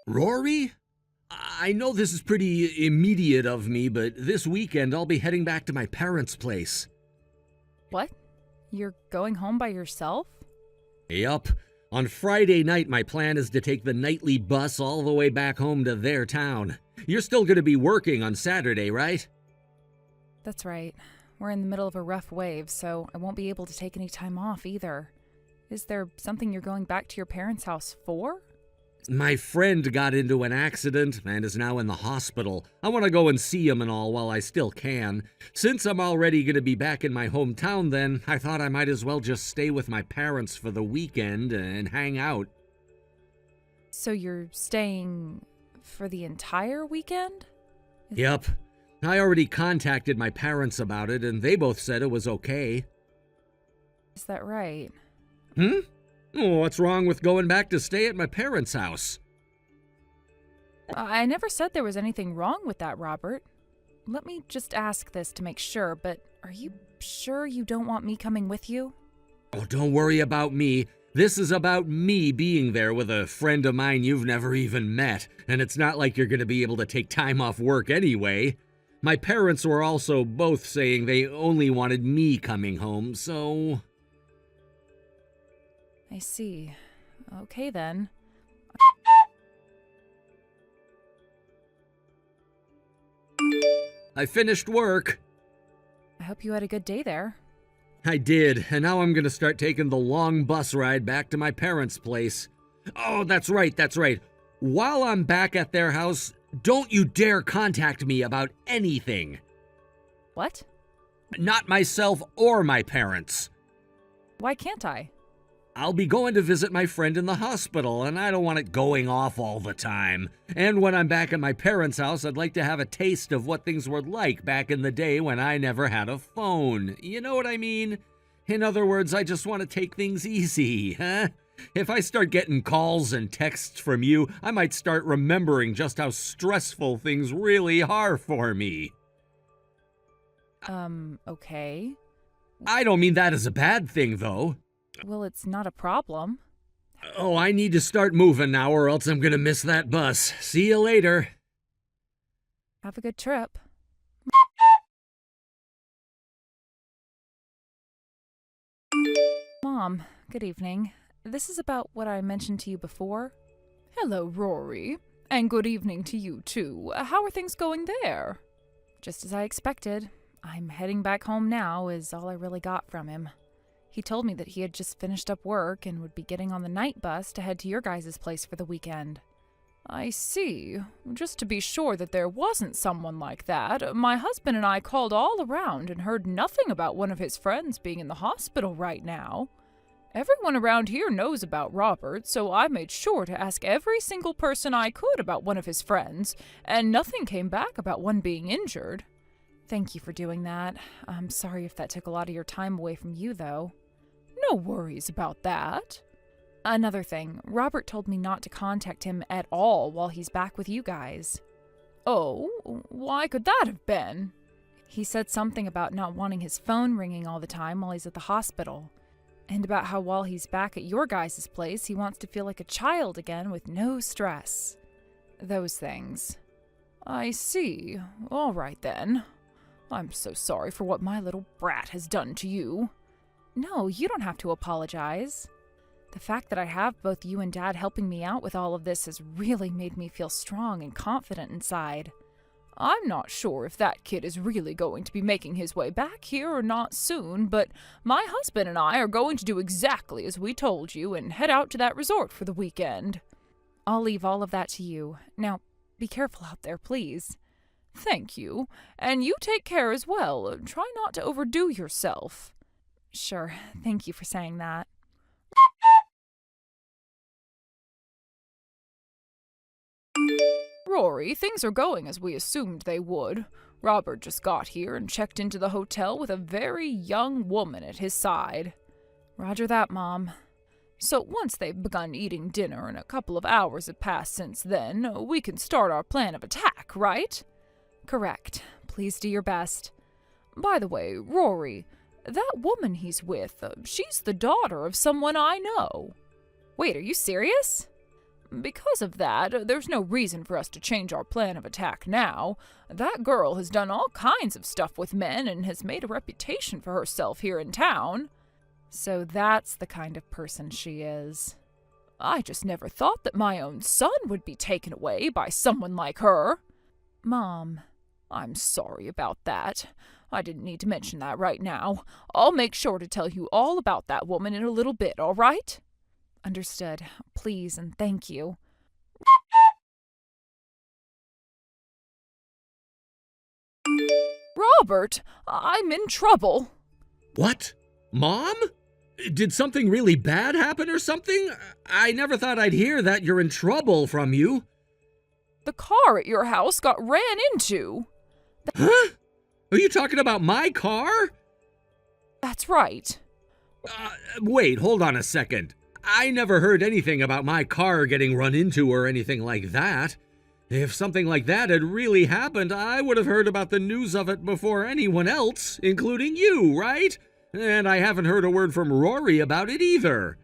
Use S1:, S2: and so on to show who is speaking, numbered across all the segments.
S1: Rory? I know this is pretty immediate of me, but this weekend I'll be heading back to my parents' place.
S2: What? You're going home by yourself?
S1: Yup. On Friday night, my plan is to take the nightly bus all the way back home to their town. You're still going to be working on Saturday, right?
S2: That's right. We're in the middle of a rough wave, so I won't be able to take any time off either. Is there something you're going back to your parents' house for?
S1: My friend got into an accident and is now in the hospital. I want to go and see him and all while I still can. Since I'm already going to be back in my hometown then, I thought I might as well just stay with my parents for the weekend and hang out.
S2: So you're staying for the entire weekend?
S1: Yep. I already contacted my parents about it and they both said it was okay.
S2: Is that right?
S1: Oh, what's wrong with going back to stay at my parents' house?
S2: I never said there was anything wrong with that, Robert. Let me just ask this to make sure, but are you sure you don't want me coming with you?
S1: Oh, don't worry about me. This is about me being there with a friend of mine you've never even met, and it's not like you're going to be able to take time off work anyway. My parents were also both saying they only wanted me coming home, so...
S2: I see. Okay then.
S1: I finished work.
S2: I hope you had a good day there.
S1: I did, and now I'm gonna start taking the long bus ride back to my parents' place. Oh, that's right. While I'm back at their house, don't you dare contact me about anything.
S2: What?
S1: Not myself or my parents.
S2: Why can't I?
S1: I'll be going to visit my friend in the hospital, and I don't want it going off all the time. And when I'm back at my parents' house, I'd like to have a taste of what things were like back in the day when I never had a phone. You know what I mean? In other words, I just want to take things easy, huh? If I start getting calls and texts from you, I might start remembering just how stressful things really are for me.
S2: Okay.
S1: I don't mean that as a bad thing, though.
S2: Well, it's not a problem.
S1: Oh, I need to start moving now or else I'm gonna miss that bus. See you later.
S2: Have a good trip. Mom, good evening. This is about what I mentioned to you before. Hello, Rory. And good evening to you, too. How are things going there? Just as I expected. I'm heading back home now is all I really got from him. He told me that he had just finished up work and would be getting on the night bus to head to your guys' place for the weekend. I see. Just to be sure that there wasn't someone like that, my husband and I called all around and heard nothing about one of his friends being in the hospital right now. Everyone around here knows about Robert, so I made sure to ask every single person I could about one of his friends, and nothing came back about one being injured. Thank you for doing that. I'm sorry if that took a lot of your time away from you, though. No worries about that. Another thing, Robert told me not to contact him at all while he's back with you guys. Oh, why could that have been? He said something about not wanting his phone ringing all the time while he's at the hospital, and about how while he's back at your guys' place, he wants to feel like a child again with no stress. Those things. I see. All right then. I'm so sorry for what my little brat has done to you. No, you don't have to apologize. The fact that I have both you and Dad helping me out with all of this has really made me feel strong and confident inside. I'm not sure if that kid is really going to be making his way back here or not soon, but my husband and I are going to do exactly as we told you and head out to that resort for the weekend. I'll leave all of that to you. Now, be careful out there, please. Thank you. And you take care as well. Try not to overdo yourself. Sure. Thank you for saying that. Rory, things are going as we assumed they would. Robert just got here and checked into the hotel with a very young woman at his side. Roger that, Mom. So once they've begun eating dinner and a couple of hours have passed since then, we can start our plan of attack, right? Correct. Please do your best. By the way, Rory, that woman he's with, she's the daughter of someone I know. Wait, are you serious? Because of that, there's no reason for us to change our plan of attack now. That girl has done all kinds of stuff with men and has made a reputation for herself here in town. So that's the kind of person she is. I just never thought that my own son would be taken away by someone like her. Mom, I'm sorry about that. I didn't need to mention that right now. I'll make sure to tell you all about that woman in a little bit, all right? Understood. Please and thank you. Robert, I'm in trouble.
S1: What? Mom? Did something really bad happen or something? I never thought I'd hear that you're in trouble from you.
S2: The car at your house got ran into.
S1: Huh? Are you talking about my car?
S2: That's right.
S1: Wait, hold on a second. I never heard anything about my car getting run into or anything like that. If something like that had really happened, I would have heard about the news of it before anyone else, including you, right? And I haven't heard a word from Rory about it either.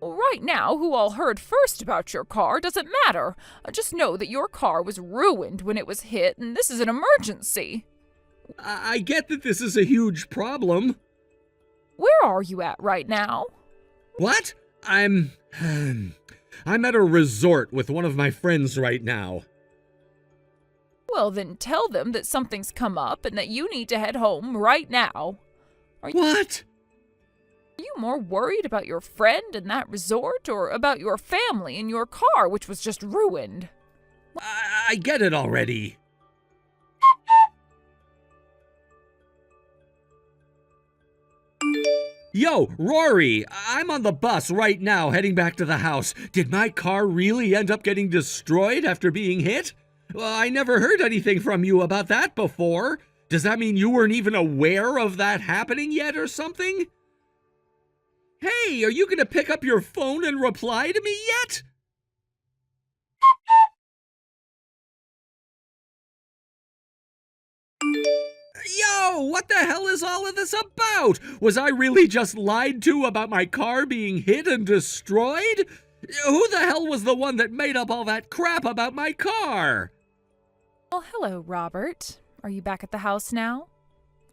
S2: Right now, who all heard first about your car doesn't matter. Just know that your car was ruined when it was hit, and this is an emergency.
S1: I get that this is a huge problem.
S2: Where are you at right now?
S1: What? I'm at a resort with one of my friends right now.
S2: Well, then tell them that something's come up and that you need to head home right now.
S1: What?
S2: Are you more worried about your friend and that resort or about your family and your car, which was just ruined?
S1: I get it already. Yo, Rory, I'm on the bus right now heading back to the house. Did my car really end up getting destroyed after being hit? Well, I never heard anything from you about that before. Does that mean you weren't even aware of that happening yet or something? Hey, are you going to pick up your phone and reply to me yet? Yo, what the hell is all of this about? Was I really just lied to about my car being hit and destroyed? Who the hell was the one that made up all that crap about my car?
S2: Well, hello, Robert. Are you back at the house now?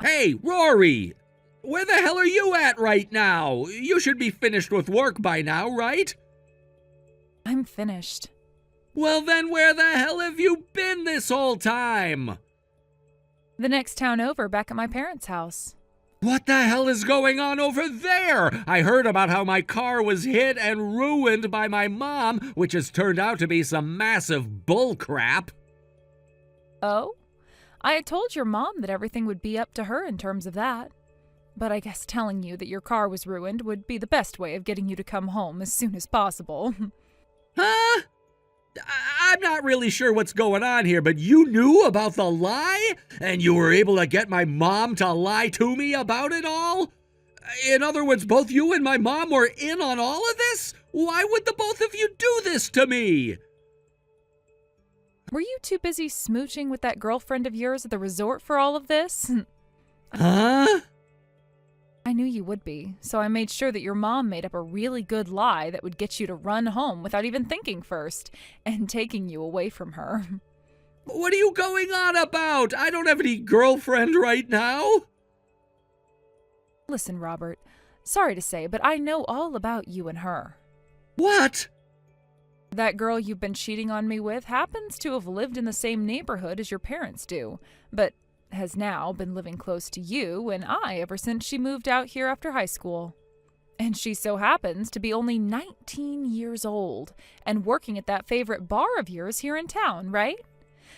S1: Hey, Rory! Where the hell are you at right now? You should be finished with work by now, right?
S2: I'm finished.
S1: Well then, where the hell have you been this whole time?
S2: The next town over, back at my parents' house.
S1: What the hell is going on over there? I heard about how my car was hit and ruined by my mom, which has turned out to be some massive bullcrap.
S2: Oh? I had told your mom that everything would be up to her in terms of that. But I guess telling you that your car was ruined would be the best way of getting you to come home as soon as possible.
S1: Huh? I'm not really sure what's going on here, but you knew about the lie? And you were able to get my mom to lie to me about it all? In other words, both you and my mom were in on all of this? Why would the both of you do this to me?
S2: Were you too busy smooching with that girlfriend of yours at the resort for all of this?
S1: Huh?
S2: I knew you would be, so I made sure that your mom made up a really good lie that would get you to run home without even thinking first, and taking you away from her.
S1: What are you going on about? I don't have any girlfriend right now.
S2: Listen, Robert, sorry to say, but I know all about you and her.
S1: What?
S2: That girl you've been cheating on me with happens to have lived in the same neighborhood as your parents do, but has now been living close to you and I ever since she moved out here after high school. And she so happens to be only 19 years old and working at that favorite bar of yours here in town, right?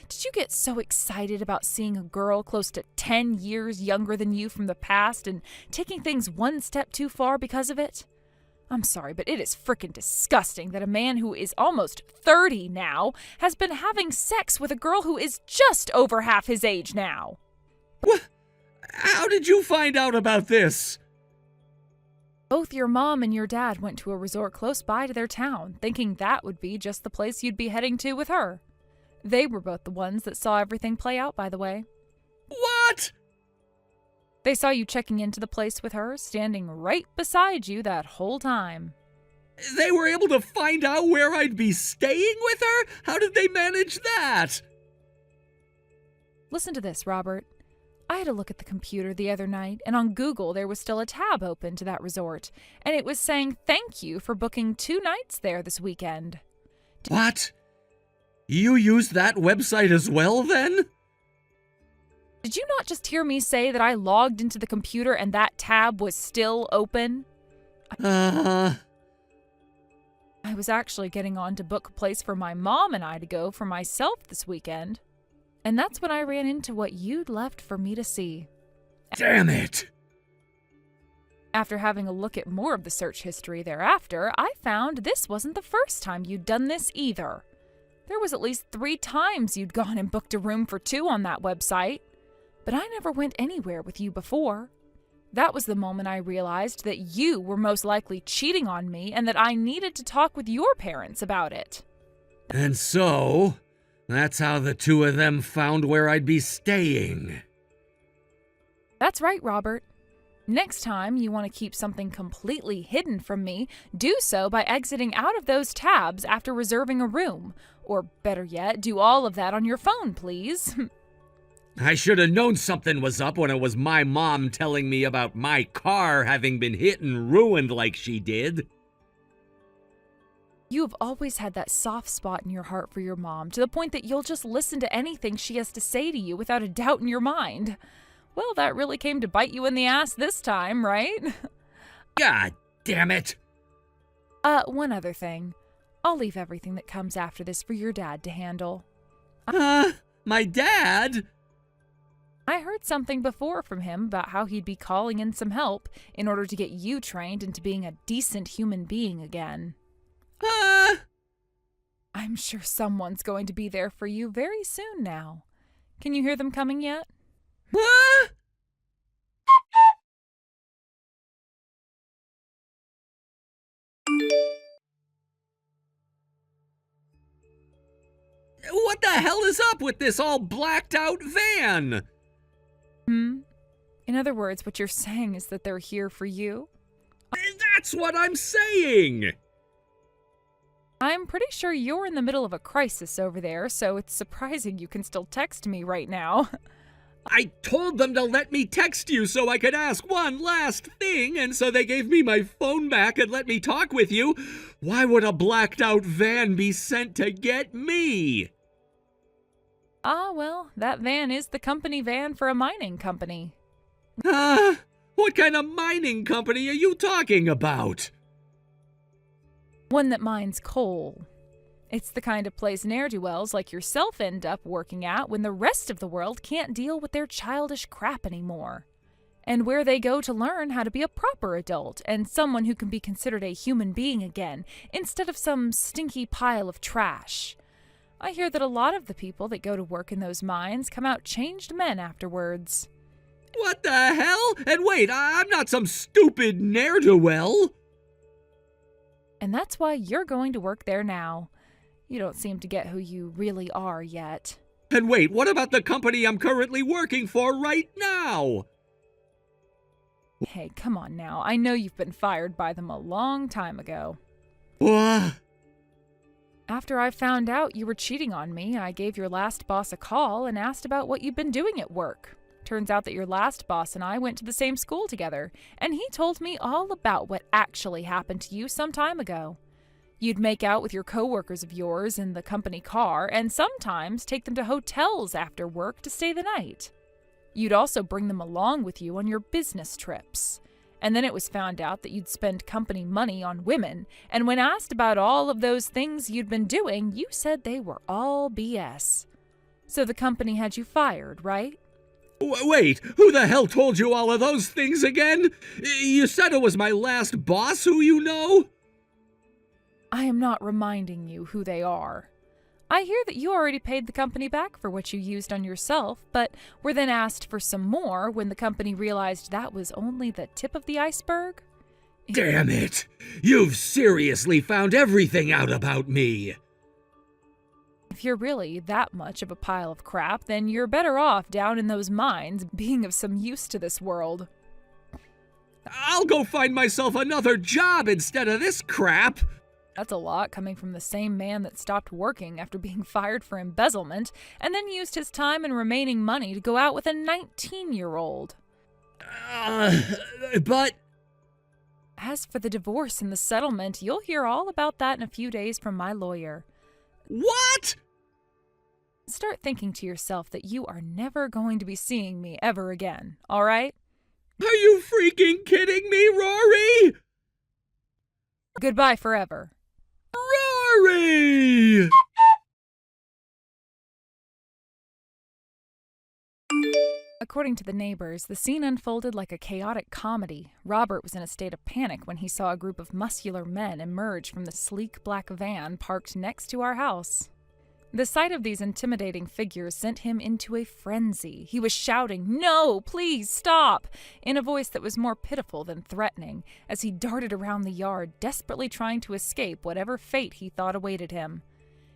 S2: Did you get so excited about seeing a girl close to 10 years younger than you from the past and taking things one step too far because of it? I'm sorry, but it is frickin' disgusting that a man who is almost 30 now has been having sex with a girl who is just over half his age now.
S1: What? How did you find out about this?
S2: Both your mom and your dad went to a resort close by to their town, thinking that would be just the place you'd be heading to with her. They were both the ones that saw everything play out, by the way.
S1: What?
S2: They saw you checking into the place with her, standing right beside you that whole time.
S1: They were able to find out where I'd be staying with her? How did they manage that?
S2: Listen to this, Robert. I had a look at the computer the other night, and on Google there was still a tab open to that resort, and it was saying thank you for booking 2 nights there this weekend.
S1: What? You used that website as well, then?
S2: Did you not just hear me say that I logged into the computer and that tab was still open? I was actually getting on to book a place for my mom and I to go for myself this weekend. And that's when I ran into what you'd left for me to see.
S1: Damn it!
S2: After having a look at more of the search history thereafter, I found this wasn't the first time you'd done this either. There was at least 3 times you'd gone and booked a room for 2 on that website. But I never went anywhere with you before. That was the moment I realized that you were most likely cheating on me and that I needed to talk with your parents about it.
S1: And so, that's how the 2 of them found where I'd be staying.
S2: That's right, Robert. Next time you want to keep something completely hidden from me, do so by exiting out of those tabs after reserving a room. Or better yet, do all of that on your phone, please.
S1: I should have known something was up when it was my mom telling me about my car having been hit and ruined like she did.
S2: You have always had that soft spot in your heart for your mom, to the point that you'll just listen to anything she has to say to you without a doubt in your mind. Well, that really came to bite you in the ass this time, right?
S1: God damn it!
S2: One other thing. I'll leave everything that comes after this for your dad to handle.
S1: My dad?
S2: I heard something before from him about how he'd be calling in some help in order to get you trained into being a decent human being again. I'm sure someone's going to be there for you very soon now. Can you hear them coming yet?
S1: What the hell is up with this all blacked out van?
S2: In other words, what you're saying is that they're here for you?
S1: That's what I'm saying!
S2: I'm pretty sure you're in the middle of a crisis over there, so it's surprising you can still text me right now.
S1: I told them to let me text you so I could ask one last thing, and so they gave me my phone back and let me talk with you. Why would a blacked out van be sent to get me?
S2: Well, that van is the company van for a mining company.
S1: What kind of mining company are you talking about?
S2: One that mines coal. It's the kind of place ne'er-do-wells like yourself end up working at when the rest of the world can't deal with their childish crap anymore. And where they go to learn how to be a proper adult and someone who can be considered a human being again, instead of some stinky pile of trash. I hear that a lot of the people that go to work in those mines come out changed men afterwards.
S1: What the hell? And wait, I'm not some stupid ne'er-do-well.
S2: And that's why you're going to work there now. You don't seem to get who you really are yet.
S1: And wait, what about the company I'm currently working for right now?
S2: Hey, come on now. I know you've been fired by them a long time ago.
S1: What?
S2: After I found out you were cheating on me, I gave your last boss a call and asked about what you'd been doing at work. Turns out that your last boss and I went to the same school together, and he told me all about what actually happened to you some time ago. You'd make out with your coworkers of yours in the company car, and sometimes take them to hotels after work to stay the night. You'd also bring them along with you on your business trips. And then it was found out that you'd spend company money on women, and when asked about all of those things you'd been doing, you said they were all BS. So the company had you fired, right?
S1: Wait, who the hell told you all of those things again? You said it was my last boss who you know?
S2: I am not reminding you who they are. I hear that you already paid the company back for what you used on yourself, but were then asked for some more when the company realized that was only the tip of the iceberg.
S1: Damn it! You've seriously found everything out about me!
S2: If you're really that much of a pile of crap, then you're better off down in those mines being of some use to this world.
S1: I'll go find myself another job instead of this crap.
S2: That's a lot coming from the same man that stopped working after being fired for embezzlement and then used his time and remaining money to go out with a 19-year-old.
S1: But...
S2: As for the divorce and the settlement, you'll hear all about that in a few days from my lawyer.
S1: What?
S2: Start thinking to yourself that you are never going to be seeing me ever again, all right?
S1: Are you freaking kidding me, Rory?
S2: Goodbye forever.
S1: Rory!
S2: According to the neighbors, the scene unfolded like a chaotic comedy. Robert was in a state of panic when he saw a group of muscular men emerge from the sleek black van parked next to our house. The sight of these intimidating figures sent him into a frenzy. He was shouting, "No, please stop!" in a voice that was more pitiful than threatening, as he darted around the yard, desperately trying to escape whatever fate he thought awaited him.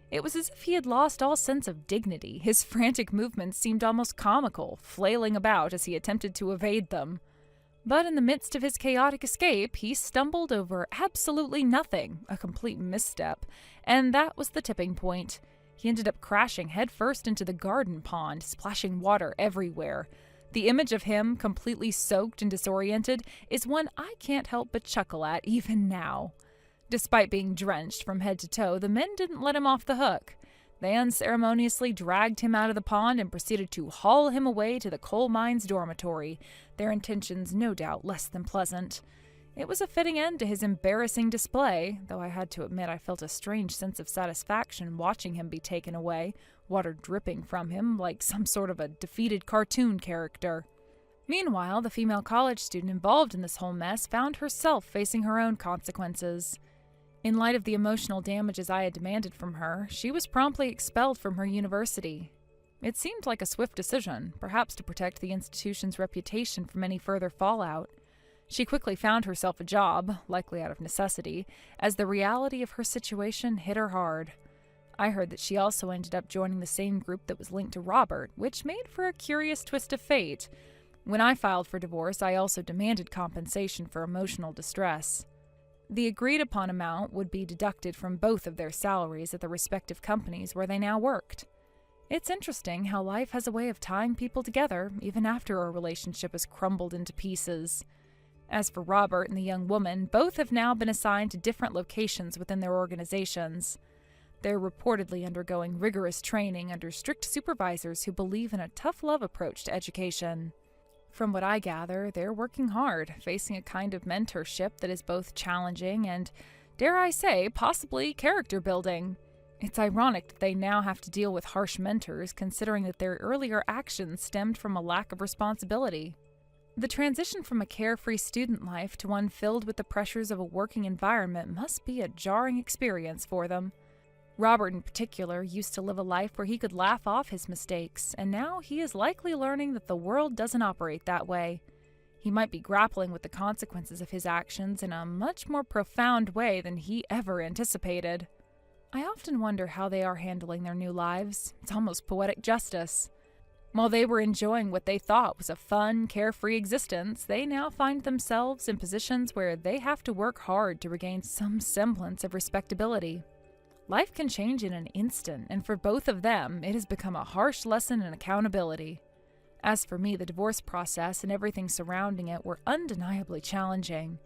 S2: It was as if he had lost all sense of dignity. His frantic movements seemed almost comical, flailing about as he attempted to evade them. But in the midst of his chaotic escape, he stumbled over absolutely nothing, a complete misstep, and that was the tipping point. He ended up crashing headfirst into the garden pond, splashing water everywhere. The image of him, completely soaked and disoriented, is one I can't help but chuckle at even now. Despite being drenched from head to toe, the men didn't let him off the hook. They unceremoniously dragged him out of the pond and proceeded to haul him away to the coal mine's dormitory, their intentions no doubt less than pleasant. It was a fitting end to his embarrassing display, though I had to admit I felt a strange sense of satisfaction watching him be taken away, water dripping from him like some sort of a defeated cartoon character. Meanwhile, the female college student involved in this whole mess found herself facing her own consequences. In light of the emotional damages I had demanded from her, she was promptly expelled from her university. It seemed like a swift decision, perhaps to protect the institution's reputation from any further fallout. She quickly found herself a job, likely out of necessity, as the reality of her situation hit her hard. I heard that she also ended up joining the same group that was linked to Robert, which made for a curious twist of fate. When I filed for divorce, I also demanded compensation for emotional distress. The agreed-upon amount would be deducted from both of their salaries at the respective companies where they now worked. It's interesting how life has a way of tying people together, even after a relationship has crumbled into pieces. As for Robert and the young woman, both have now been assigned to different locations within their organizations. They're reportedly undergoing rigorous training under strict supervisors who believe in a tough love approach to education. From what I gather, they're working hard, facing a kind of mentorship that is both challenging and, dare I say, possibly character building. It's ironic that they now have to deal with harsh mentors, considering that their earlier actions stemmed from a lack of responsibility. The transition from a carefree student life to one filled with the pressures of a working environment must be a jarring experience for them. Robert, in particular, used to live a life where he could laugh off his mistakes, and now he is likely learning that the world doesn't operate that way. He might be grappling with the consequences of his actions in a much more profound way than he ever anticipated. I often wonder how they are handling their new lives. It's almost poetic justice. While they were enjoying what they thought was a fun, carefree existence, they now find themselves in positions where they have to work hard to regain some semblance of respectability. Life can change in an instant, and for both of them, it has become a harsh lesson in accountability. As for me, the divorce process and everything surrounding it were undeniably challenging.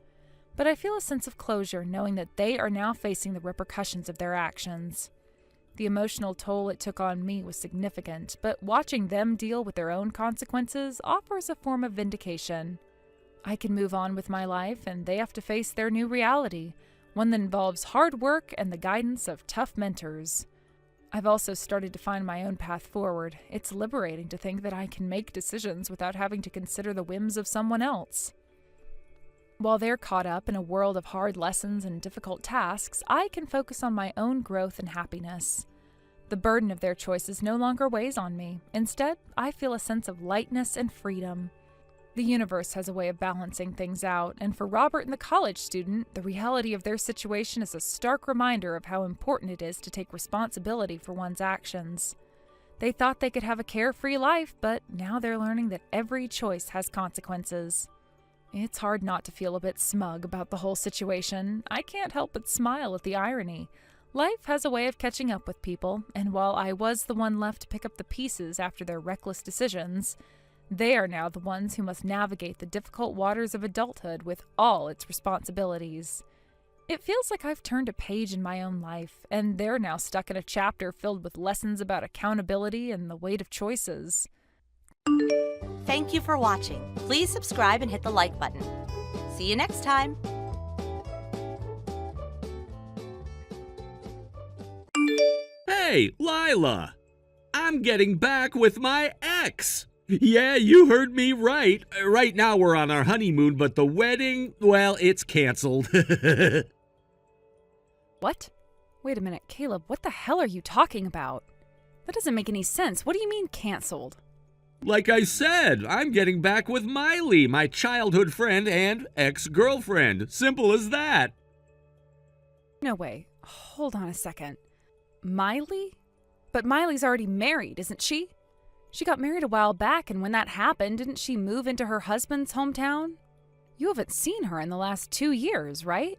S2: But I feel a sense of closure knowing that they are now facing the repercussions of their actions. The emotional toll it took on me was significant, but watching them deal with their own consequences offers a form of vindication. I can move on with my life, and they have to face their new reality, one that involves hard work and the guidance of tough mentors. I've also started to find my own path forward. It's liberating to think that I can make decisions without having to consider the whims of someone else. While they're caught up in a world of hard lessons and difficult tasks, I can focus on my own growth and happiness. The burden of their choices no longer weighs on me. Instead, I feel a sense of lightness and freedom. The universe has a way of balancing things out, and for Robert and the college student, the reality of their situation is a stark reminder of how important it is to take responsibility for one's actions. They thought they could have a carefree life, but now they're learning that every choice has consequences. It's hard not to feel a bit smug about the whole situation. I can't help but smile at the irony. Life has a way of catching up with people, and while I was the one left to pick up the pieces after their reckless decisions, they are now the ones who must navigate the difficult waters of adulthood with all its responsibilities. It feels like I've turned a page in my own life, and they're now stuck in a chapter filled with lessons about accountability and the weight of choices.
S3: Thank you for watching. Please subscribe and hit the like button. See you next time.
S1: Hey, Lila! I'm getting back with my ex! Yeah, you heard me right. Right now we're on our honeymoon, but the wedding, well, it's canceled.
S2: What? Wait a minute, Caleb, what the hell are you talking about? That doesn't make any sense. What do you mean canceled?
S1: Like I said, I'm getting back with Miley, my childhood friend and ex-girlfriend. Simple as that.
S2: No way. Hold on a second. Miley? But Miley's already married, isn't she? She got married a while back, and when that happened, didn't she move into her husband's hometown? You haven't seen her in the last 2 years, right?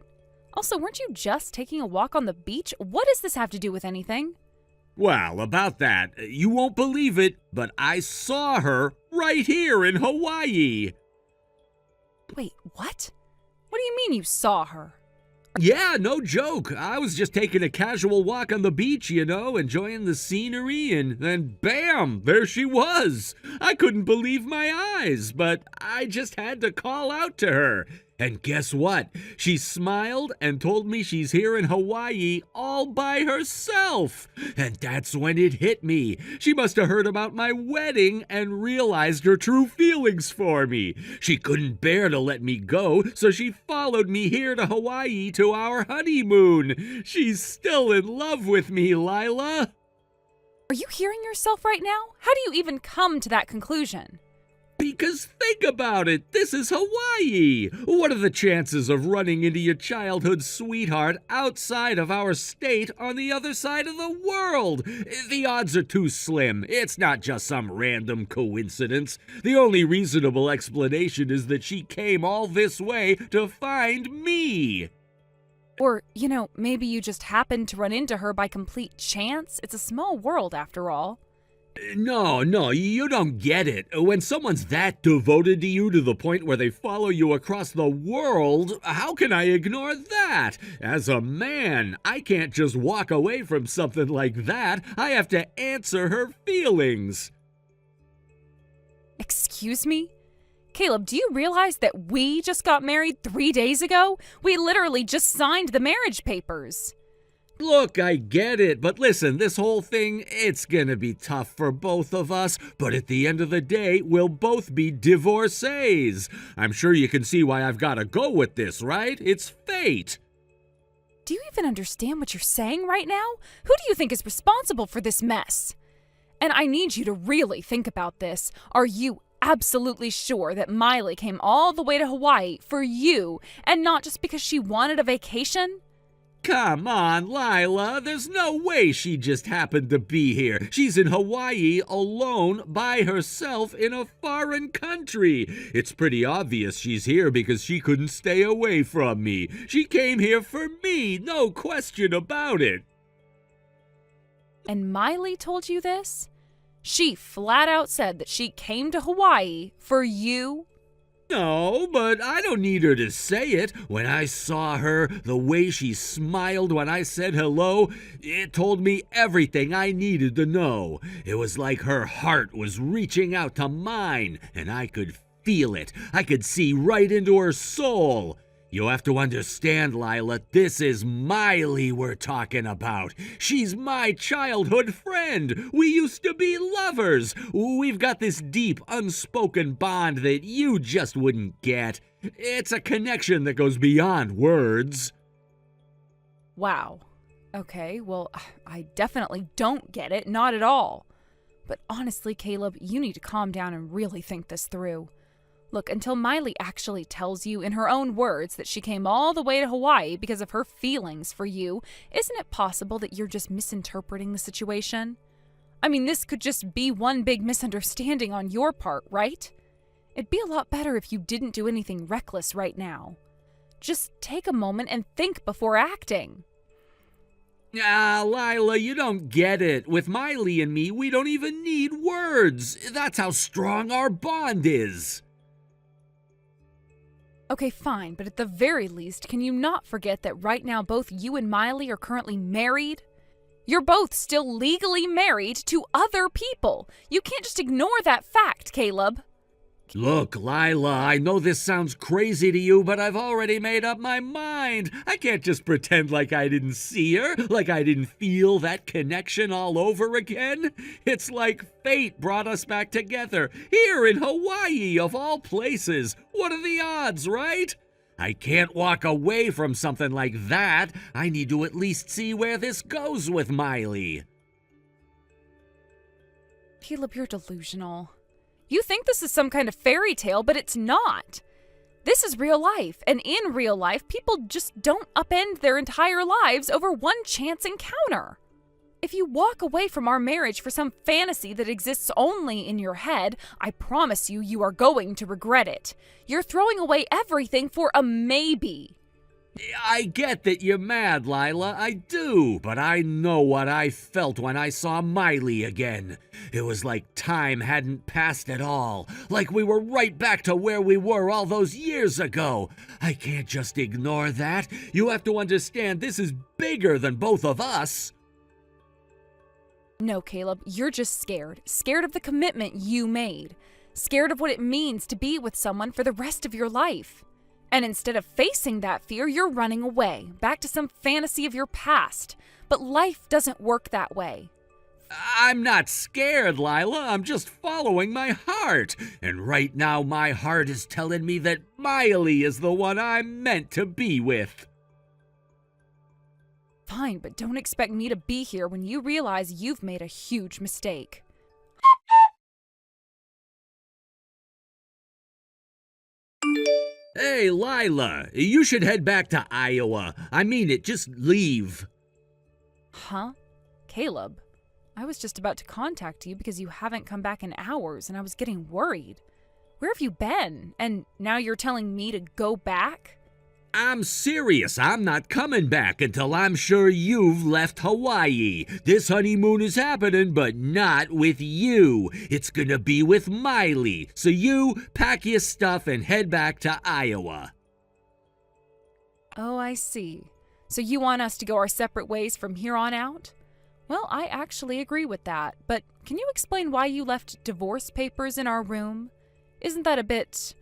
S2: Also, weren't you just taking a walk on the beach? What does this have to do with anything?
S1: Well, about that, you won't believe it, but I saw her right here in Hawaii.
S2: Wait, what? What do you mean you saw her?
S1: Yeah, no joke. I was just taking a casual walk on the beach, enjoying the scenery, and then bam, there she was. I couldn't believe my eyes, but I just had to call out to her. And guess what? She smiled and told me she's here in Hawaii all by herself. And that's when it hit me. She must have heard about my wedding and realized her true feelings for me. She couldn't bear to let me go, so she followed me here to Hawaii to our honeymoon. She's still in love with me, Lila.
S2: Are you hearing yourself right now? How do you even come to that conclusion?
S1: Because think about it, this is Hawaii. What are the chances of running into your childhood sweetheart outside of our state on the other side of the world? The odds are too slim. It's not just some random coincidence. The only reasonable explanation is that she came all this way to find me.
S2: Or, maybe you just happened to run into her by complete chance. It's a small world after all.
S1: No, you don't get it. When someone's that devoted to you to the point where they follow you across the world, how can I ignore that? As a man, I can't just walk away from something like that. I have to answer her feelings.
S2: Excuse me? Caleb, do you realize that we just got married 3 days ago? We literally just signed the marriage papers.
S1: Look, I get it, but listen, this whole thing, it's gonna be tough for both of us, but at the end of the day, we'll both be divorcees. I'm sure you can see why I've gotta go with this, right? It's fate.
S2: Do you even understand what you're saying right now? Who do you think is responsible for this mess? And I need you to really think about this. Are you absolutely sure that Miley came all the way to Hawaii for you and not just because she wanted a vacation?
S1: Come on, Lila, there's no way she just happened to be here. She's in Hawaii alone by herself in a foreign country. It's pretty obvious she's here because she couldn't stay away from me. She came here for me, no question about it.
S2: And Miley told you this? She flat out said that she came to Hawaii for you?
S1: No, but I don't need her to say it. When I saw her, the way she smiled when I said hello, it told me everything I needed to know. It was like her heart was reaching out to mine, and I could feel it. I could see right into her soul. You have to understand, Lila, this is Miley we're talking about. She's my childhood friend. We used to be lovers. We've got this deep, unspoken bond that you just wouldn't get. It's a connection that goes beyond words.
S2: Wow. Okay, well, I definitely don't get it, not at all. But honestly, Caleb, you need to calm down and really think this through. Look, until Miley actually tells you in her own words that she came all the way to Hawaii because of her feelings for you, isn't it possible that you're just misinterpreting the situation? I mean, this could just be one big misunderstanding on your part, right? It'd be a lot better if you didn't do anything reckless right now. Just take a moment and think before acting.
S1: Ah, Lila, you don't get it. With Miley and me, we don't even need words. That's how strong our bond is.
S2: Okay, fine, but at the very least, can you not forget that right now both you and Miley are currently married? You're both still legally married to other people. You can't just ignore that fact, Caleb.
S1: Look, Lila, I know this sounds crazy to you, but I've already made up my mind. I can't just pretend like I didn't see her, like I didn't feel that connection all over again. It's like fate brought us back together, here in Hawaii, of all places. What are the odds, right? I can't walk away from something like that. I need to at least see where this goes with Miley.
S2: Caleb, you're delusional. You think this is some kind of fairy tale, but it's not. This is real life, and in real life, people just don't upend their entire lives over one chance encounter. If you walk away from our marriage for some fantasy that exists only in your head, I promise you, you are going to regret it. You're throwing away everything for a maybe.
S1: I get that you're mad, Lila, I do, but I know what I felt when I saw Miley again. It was like time hadn't passed at all, like we were right back to where we were all those years ago. I can't just ignore that. You have to understand this is bigger than both of us.
S2: No, Caleb, you're just scared. Scared of the commitment you made. Scared of what it means to be with someone for the rest of your life. And instead of facing that fear, you're running away, back to some fantasy of your past. But life doesn't work that way.
S1: I'm not scared, Lila. I'm just following my heart. And right now, my heart is telling me that Miley is the one I'm meant to be with.
S2: Fine, but don't expect me to be here when you realize you've made a huge mistake.
S1: Hey, Lila, you should head back to Iowa. I mean it, just leave.
S2: Huh? Caleb, I was just about to contact you because you haven't come back in hours and I was getting worried. Where have you been? And now you're telling me to go back?
S1: I'm serious. I'm not coming back until I'm sure you've left Hawaii. This honeymoon is happening, but not with you. It's gonna be with Miley. So you pack your stuff and head back to Iowa.
S2: Oh, I see. So you want us to go our separate ways from here on out? Well, I actually agree with that, but can you explain why you left divorce papers in our room? Isn't that a bit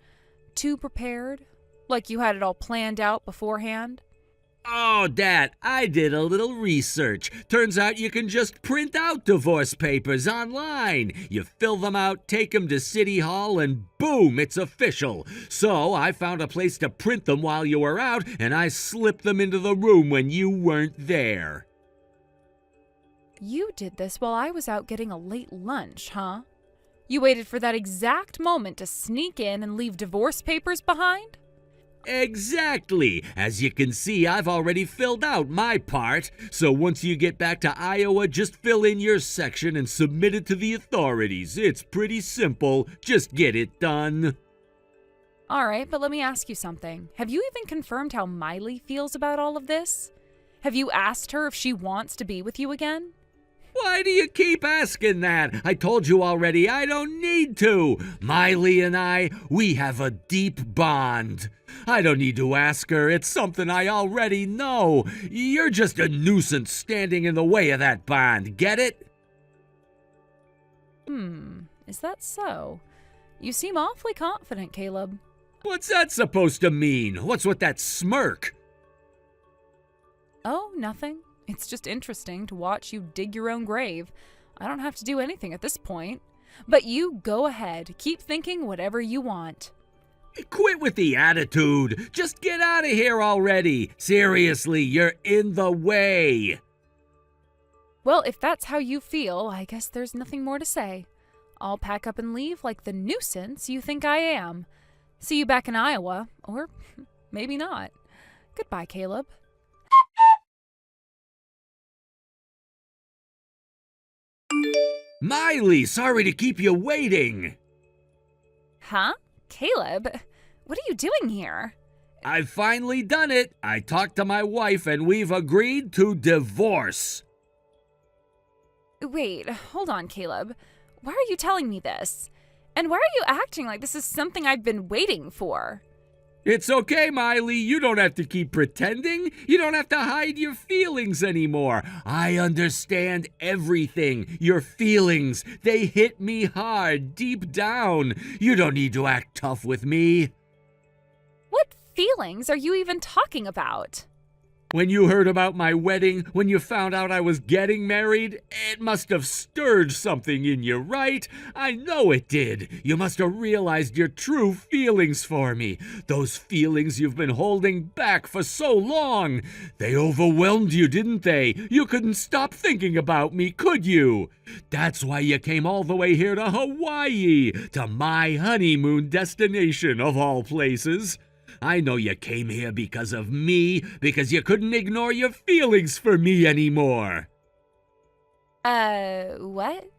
S2: too prepared? Like you had it all planned out beforehand?
S1: Oh, Dad, I did a little research. Turns out you can just print out divorce papers online. You fill them out, take them to City Hall, and boom, it's official. So I found a place to print them while you were out, and I slipped them into the room when you weren't there.
S2: You did this while I was out getting a late lunch, huh? You waited for that exact moment to sneak in and leave divorce papers behind?
S1: Exactly. As you can see, I've already filled out my part. So once you get back to Iowa, just fill in your section and submit it to the authorities. It's pretty simple. Just get it done.
S2: All right, but let me ask you something. Have you even confirmed how Miley feels about all of this? Have you asked her if she wants to be with you again?
S1: Why do you keep asking that? I told you already I don't need to. Miley and I, we have a deep bond. I don't need to ask her. It's something I already know. You're just a nuisance standing in the way of that bond. Get it?
S2: Is that so? You seem awfully confident, Caleb.
S1: What's that supposed to mean? What's with that smirk?
S2: Oh, nothing. It's just interesting to watch you dig your own grave. I don't have to do anything at this point. But you go ahead. Keep thinking whatever you want.
S1: Quit with the attitude. Just get out of here already. Seriously, you're in the way.
S2: Well, if that's how you feel, I guess there's nothing more to say. I'll pack up and leave like the nuisance you think I am. See you back in Iowa, or maybe not. Goodbye, Caleb.
S1: Miley, sorry to keep you waiting.
S2: Huh? Caleb, what are you doing here?
S1: I've finally done it. I talked to my wife and we've agreed to divorce.
S2: Wait, hold on, Caleb. Why are you telling me this? And why are you acting like this is something I've been waiting for?
S1: It's okay, Miley. You don't have to keep pretending. You don't have to hide your feelings anymore. I understand everything. Your feelings, they hit me hard, deep down. You don't need to act tough with me.
S2: What feelings are you even talking about?
S1: When you heard about my wedding, when you found out I was getting married, it must have stirred something in you, right? I know it did. You must have realized your true feelings for me. Those feelings you've been holding back for so long. They overwhelmed you, didn't they? You couldn't stop thinking about me, could you? That's why you came all the way here to Hawaii, to my honeymoon destination of all places. I know you came here because of me, because you couldn't ignore your feelings for me anymore.
S2: What?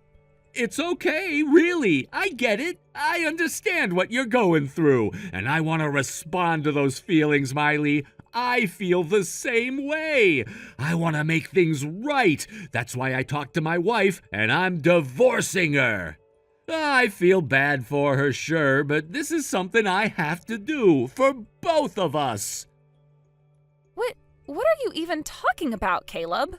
S1: It's okay, really. I get it. I understand what you're going through, and I want to respond to those feelings, Miley. I feel the same way. I want to make things right. That's why I talked to my wife, and I'm divorcing her. I feel bad for her, sure, but this is something I have to do for both of us.
S2: What are you even talking about, Caleb?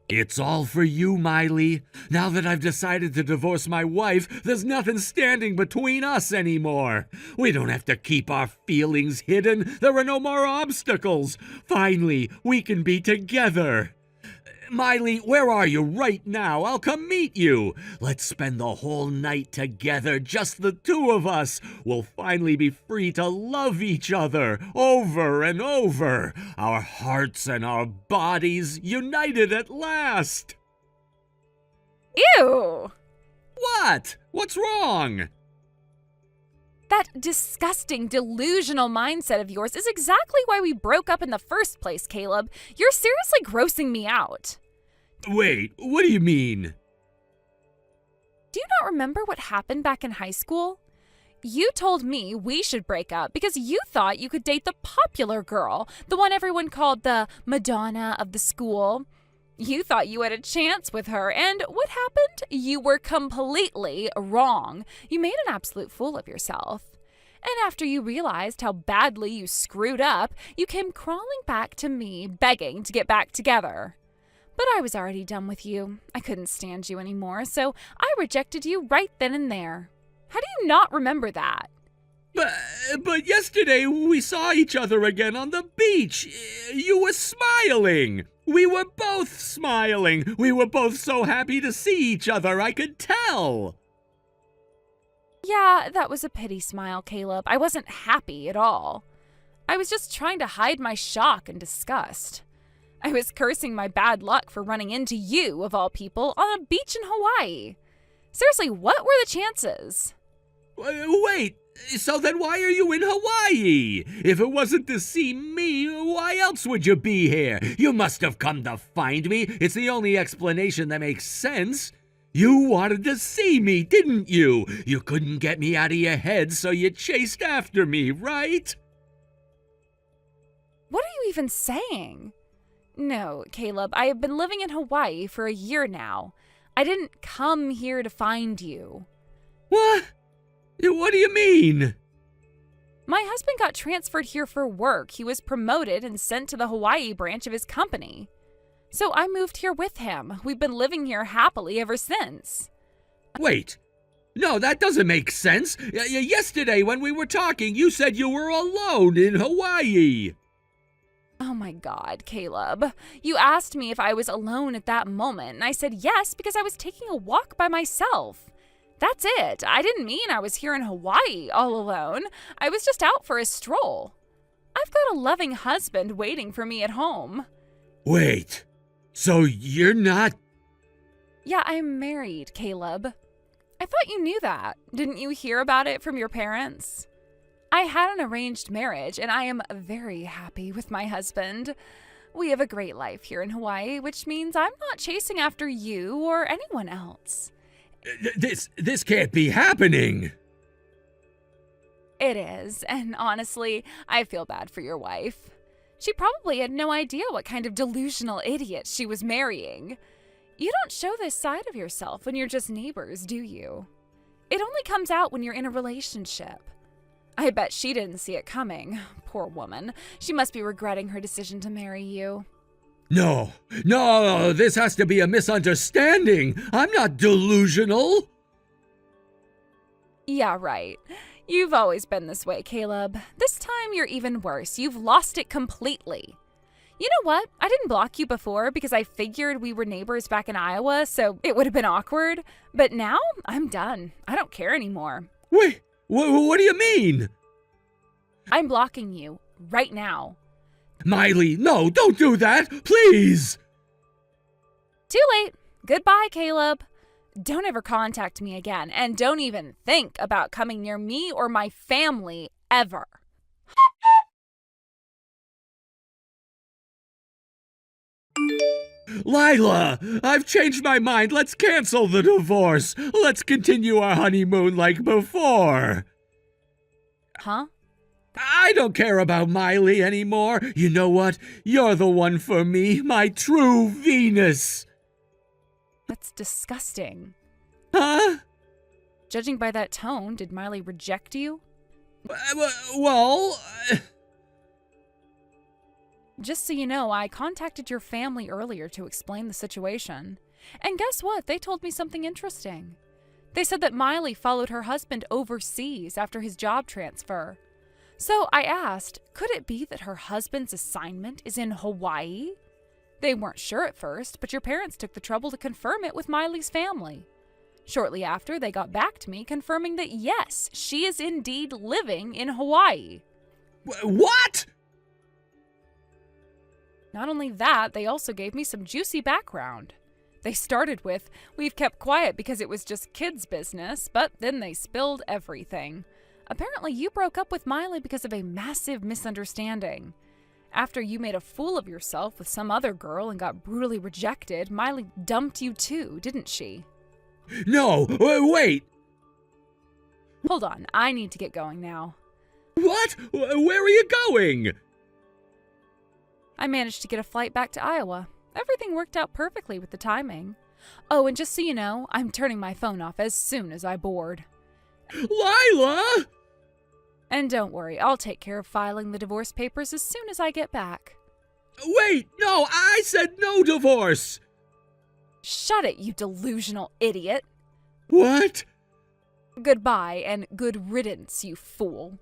S1: It's all for you, Miley. Now that I've decided to divorce my wife, there's nothing standing between us anymore. We don't have to keep our feelings hidden. There are no more obstacles. Finally, we can be together. Miley, where are you right now? I'll come meet you. Let's spend the whole night together, just the two of us. We'll finally be free to love each other over and over. Our hearts and our bodies united at last.
S2: Ew!
S1: What? What's wrong?
S2: That disgusting, delusional mindset of yours is exactly why we broke up in the first place, Caleb. You're seriously grossing me out.
S1: Wait, what do you mean?
S2: Do you not remember what happened back in high school? You told me we should break up because you thought you could date the popular girl, the one everyone called the Madonna of the school. You thought you had a chance with her, and what happened? You were completely wrong. You made an absolute fool of yourself. And after you realized how badly you screwed up, you came crawling back to me, begging to get back together. But I was already done with you. I couldn't stand you anymore, so I rejected you right then and there. How do you not remember that?
S1: But yesterday we saw each other again on the beach. You were smiling. We were both smiling. We were both so happy to see each other, I could tell.
S2: Yeah, that was a pity smile, Caleb. I wasn't happy at all. I was just trying to hide my shock and disgust. I was cursing my bad luck for running into you, of all people, on a beach in Hawaii. Seriously, what were the chances?
S1: Wait, so then why are you in Hawaii? If it wasn't to see me, why else would you be here? You must have come to find me. It's the only explanation that makes sense. You wanted to see me, didn't you? You couldn't get me out of your head, so you chased after me, right?
S2: What are you even saying? No, Caleb, I have been living in Hawaii for a year now. I didn't come here to find you.
S1: What? What do you mean?
S2: My husband got transferred here for work. He was promoted and sent to the Hawaii branch of his company. So I moved here with him. We've been living here happily ever since.
S1: Wait. No, that doesn't make sense. Yesterday when we were talking, you said you were alone in Hawaii.
S2: Oh my God, Caleb. You asked me if I was alone at that moment, and I said yes because I was taking a walk by myself. That's it. I didn't mean I was here in Hawaii all alone. I was just out for a stroll. I've got a loving husband waiting for me at home.
S1: Wait, so you're not...
S2: Yeah, I'm married, Caleb. I thought you knew that. Didn't you hear about it from your parents? I had an arranged marriage, and I am very happy with my husband. We have a great life here in Hawaii, which means I'm not chasing after you or anyone else.
S1: This can't be happening.
S2: It is, and honestly, I feel bad for your wife. She probably had no idea what kind of delusional idiot she was marrying. You don't show this side of yourself when you're just neighbors, do you? It only comes out when you're in a relationship. I bet she didn't see it coming. Poor woman. She must be regretting her decision to marry you.
S1: No, this has to be a misunderstanding. I'm not delusional.
S2: Yeah, right. You've always been this way, Caleb. This time you're even worse. You've lost it completely. You know what? I didn't block you before because I figured we were neighbors back in Iowa, so it would have been awkward. But now, I'm done. I don't care anymore.
S1: Wait, what do you mean?
S2: I'm blocking you right now.
S1: Miley, no, don't do that, please!
S2: Too late. Goodbye, Caleb. Don't ever contact me again, and don't even think about coming near me or my family ever.
S1: Lila, I've changed my mind. Let's cancel the divorce. Let's continue our honeymoon like before.
S2: Huh?
S1: I don't care about Miley anymore. You know what? You're the one for me, my true Venus.
S2: That's disgusting.
S1: Huh?
S2: Judging by that tone, did Miley reject you?
S1: Well...
S2: Just so you know, I contacted your family earlier to explain the situation. And guess what? They told me something interesting. They said that Miley followed her husband overseas after his job transfer. So I asked, could it be that her husband's assignment is in Hawaii? They weren't sure at first, but your parents took the trouble to confirm it with Miley's family. Shortly after, they got back to me confirming that yes, she is indeed living in Hawaii.
S1: What?
S2: Not only that, they also gave me some juicy background. They started with, we've kept quiet because it was just kids' business, but then they spilled everything. Apparently, you broke up with Miley because of a massive misunderstanding. After you made a fool of yourself with some other girl and got brutally rejected, Miley dumped you too, didn't she?
S1: No, wait.
S2: Hold on, I need to get going now.
S1: What? Where are you going?
S2: I managed to get a flight back to Iowa. Everything worked out perfectly with the timing. Oh, and just so you know, I'm turning my phone off as soon as I board.
S1: Lila!
S2: And don't worry, I'll take care of filing the divorce papers as soon as I get back.
S1: Wait, no, I said no divorce!
S2: Shut it, you delusional idiot.
S1: What?
S2: Goodbye and good riddance, you fool.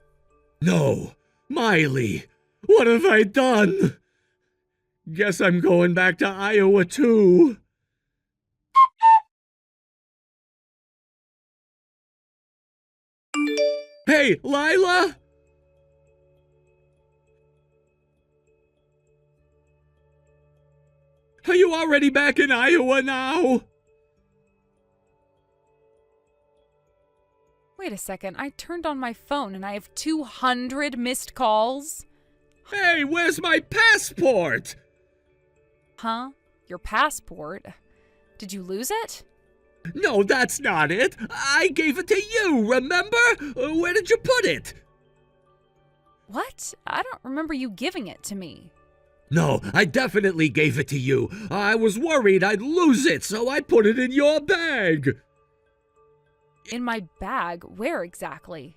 S1: No, Miley, what have I done? Guess I'm going back to Iowa too. Hey, Lila! Are you already back in Iowa now?
S2: Wait a second, I turned on my phone and I have 200 missed calls?
S1: Hey, where's my passport?
S2: Huh? Your passport? Did you lose it?
S1: No, that's not it. I gave it to you, remember? Where did you put it?
S2: What? I don't remember you giving it to me.
S1: No, I definitely gave it to you. I was worried I'd lose it, so I put it in your bag.
S2: In my bag? Where exactly?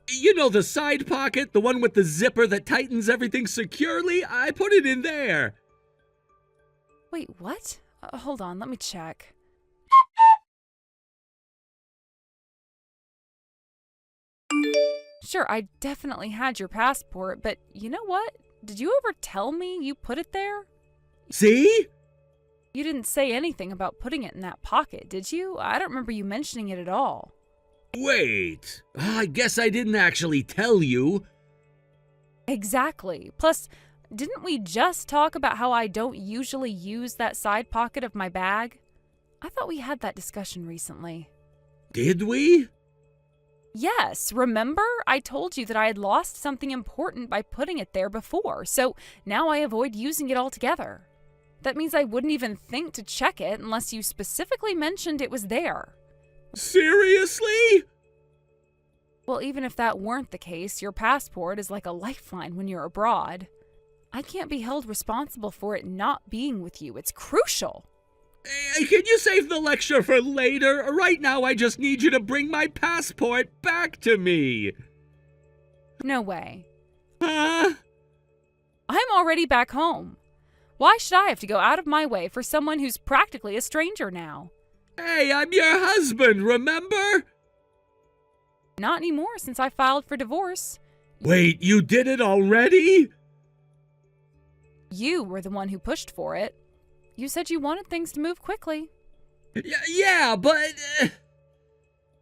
S1: You know the side pocket, the one with the zipper that tightens everything securely? I put it in there.
S2: Wait, what? Hold on, let me check. Sure, I definitely had your passport, but you know what? Did you ever tell me you put it there?
S1: See?
S2: You didn't say anything about putting it in that pocket, did you? I don't remember you mentioning it at all.
S1: Wait, I guess I didn't actually tell you.
S2: Exactly. Plus, didn't we just talk about how I don't usually use that side pocket of my bag? I thought we had that discussion recently.
S1: Did we?
S2: Yes, remember? I told you that I had lost something important by putting it there before, so now I avoid using it altogether. That means I wouldn't even think to check it unless you specifically mentioned it was there.
S1: Seriously?
S2: Well, even if that weren't the case, your passport is like a lifeline when you're abroad. I can't be held responsible for it not being with you. It's crucial.
S1: Can you save the lecture for later? Right now, I just need you to bring my passport back to me.
S2: No way.
S1: Huh?
S2: I'm already back home. Why should I have to go out of my way for someone who's practically a stranger now?
S1: Hey, I'm your husband, remember?
S2: Not anymore since I filed for divorce.
S1: Wait, you did it already?
S2: You were the one who pushed for it. You said you wanted things to move quickly.
S1: Yeah, but...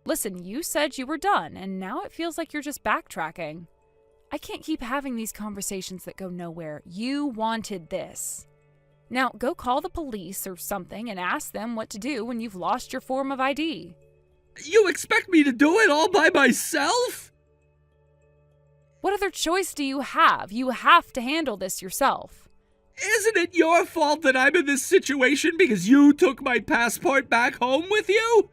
S2: Listen, you said you were done, and now it feels like you're just backtracking. I can't keep having these conversations that go nowhere. You wanted this. Now, go call the police or something and ask them what to do when you've lost your form of ID.
S1: You expect me to do it all by myself?
S2: What other choice do you have? You have to handle this yourself.
S1: Isn't it your fault that I'm in this situation because you took my passport back home with you?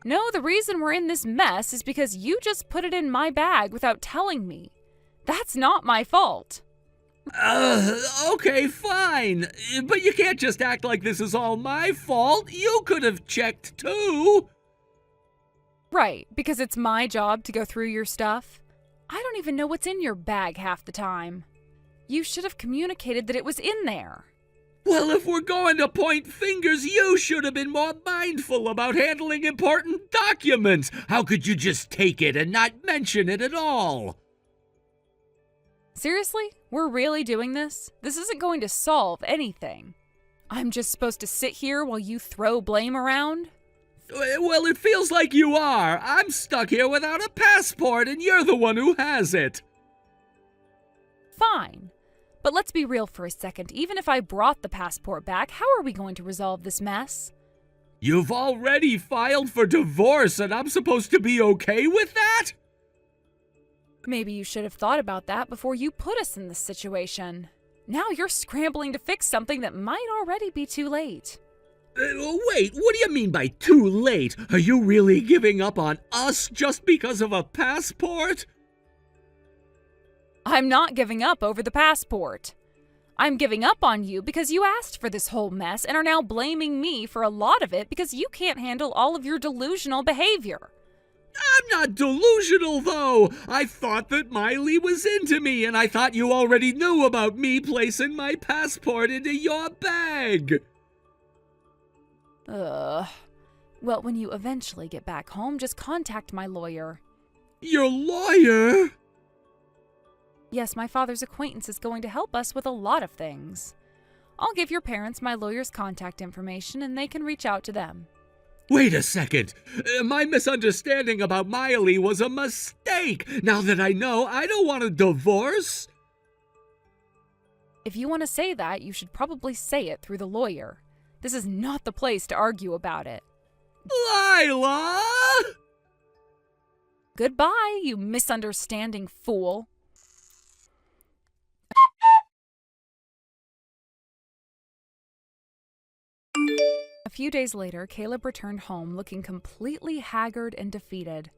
S2: No, the reason we're in this mess is because you just put it in my bag without telling me. That's not my fault.
S1: Okay, fine. But you can't just act like this is all my fault. You could have checked too.
S2: Right, because it's my job to go through your stuff. I don't even know what's in your bag half the time. You should have communicated that it was in there.
S1: Well, if we're going to point fingers, you should have been more mindful about handling important documents. How could you just take it and not mention it at all?
S2: Seriously? We're really doing this? This isn't going to solve anything. I'm just supposed to sit here while you throw blame around?
S1: Well, it feels like you are. I'm stuck here without a passport, and you're the one who has it.
S2: Fine. But let's be real for a second. Even if I brought the passport back, how are we going to resolve this mess?
S1: You've already filed for divorce, and I'm supposed to be okay with that?
S2: Maybe you should have thought about that before you put us in this situation. Now you're scrambling to fix something that might already be too late.
S1: Wait, what do you mean by too late? Are you really giving up on us just because of a passport?
S2: I'm not giving up over the passport. I'm giving up on you because you asked for this whole mess and are now blaming me for a lot of it because you can't handle all of your delusional behavior.
S1: I'm not delusional, though. I thought that Miley was into me, and I thought you already knew about me placing my passport into your bag.
S2: Well, when you eventually get back home, just contact my lawyer.
S1: Your lawyer?
S2: Yes, my father's acquaintance is going to help us with a lot of things. I'll give your parents my lawyer's contact information, and they can reach out to them.
S1: Wait a second. My misunderstanding about Miley was a mistake. Now that I know, I don't want a divorce.
S2: If you want to say that, you should probably say it through the lawyer. This is not the place to argue about it.
S1: Lila!
S2: Goodbye, you misunderstanding fool. A few days later, Caleb returned home looking completely haggard and defeated.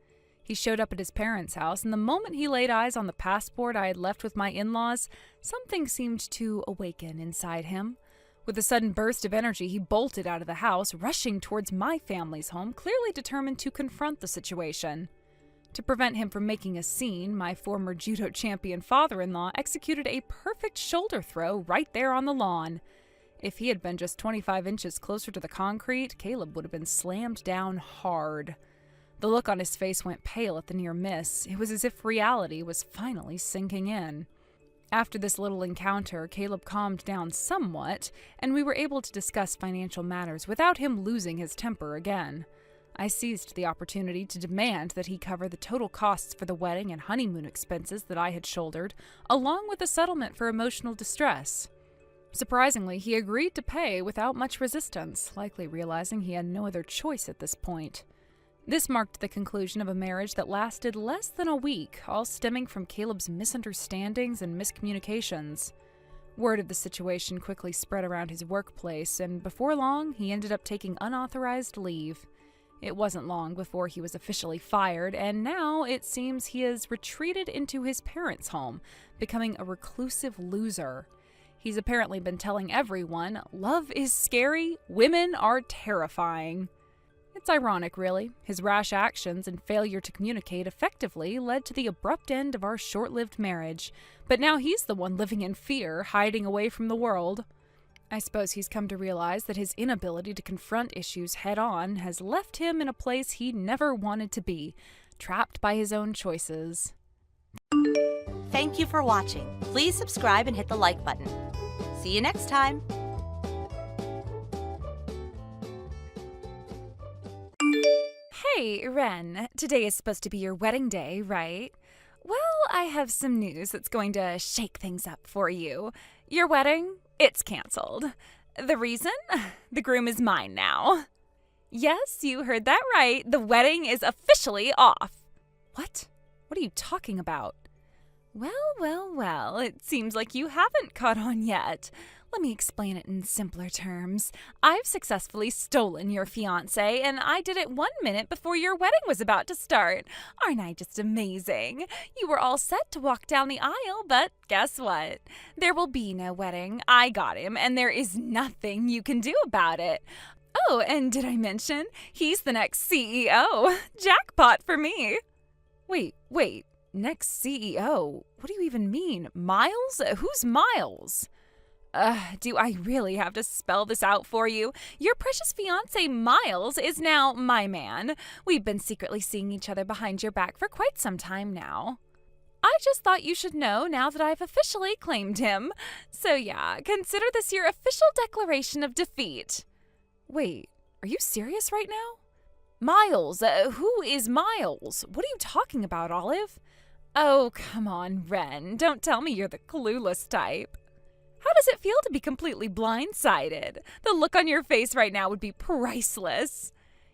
S2: He showed up at his parents' house, and the moment he laid eyes on the passport I had left with my in-laws, something seemed to awaken inside him. With a sudden burst of energy, he bolted out of the house, rushing towards my family's home, clearly determined to confront the situation. To prevent him from making a scene, my former judo champion father-in-law executed a perfect shoulder throw right there on the lawn. If he had been just 25 inches closer to the concrete, Caleb would have been slammed down hard. The look on his face went pale at the near miss. It was as if reality was finally sinking in. After this little encounter, Caleb calmed down somewhat, and we were able to discuss financial matters without him losing his temper again. I seized the opportunity to demand that he cover the total costs for the wedding and honeymoon expenses that I had shouldered, along with a settlement for emotional distress. Surprisingly, he agreed to pay without much resistance, likely realizing he had no other choice at this point. This marked the conclusion of a marriage that lasted less than a week, all stemming from Caleb's misunderstandings and miscommunications. Word of the situation quickly spread around his workplace, and before long, he ended up taking unauthorized leave. It wasn't long before he was officially fired, and now it seems he has retreated into his parents' home, becoming a reclusive loser. He's apparently been telling everyone, love is scary, women are terrifying. It's ironic, really. His rash actions and failure to communicate effectively led to the abrupt end of our short-lived marriage. But now he's the one living in fear, hiding away from the world. I suppose he's come to realize that his inability to confront issues head-on has left him in a place he never wanted to be, trapped by his own choices.
S3: Thank you for watching. Please subscribe and hit the like button. See you next time.
S2: Hey, Ren, today is supposed to be your wedding day, right? Well, I have some news that's going to shake things up for you. Your wedding, it's canceled. The reason? The groom is mine now. Yes, you heard that right. The wedding is officially off. What? What are you talking about? Well, it seems like you haven't caught on yet. Let me explain it in simpler terms. I've successfully stolen your fiancé, and I did it 1 minute before your wedding was about to start. Aren't I just amazing? You were all set to walk down the aisle, but guess what? There will be no wedding. I got him, and there is nothing you can do about it. Oh, and did I mention? He's the next CEO. Jackpot for me. Wait. Next CEO? What do you even mean? Miles? Who's Miles? Do I really have to spell this out for you? Your precious fiancé, Miles, is now my man. We've been secretly seeing each other behind your back for quite some time now. I just thought you should know now that I've officially claimed him. So yeah, consider this your official declaration of defeat. Wait, are you serious right now? Miles, who is Miles? What are you talking about, Olive? Oh, come on, Ren. Don't tell me you're the clueless type. How does it feel to be completely blindsided? The look on your face right now would be priceless.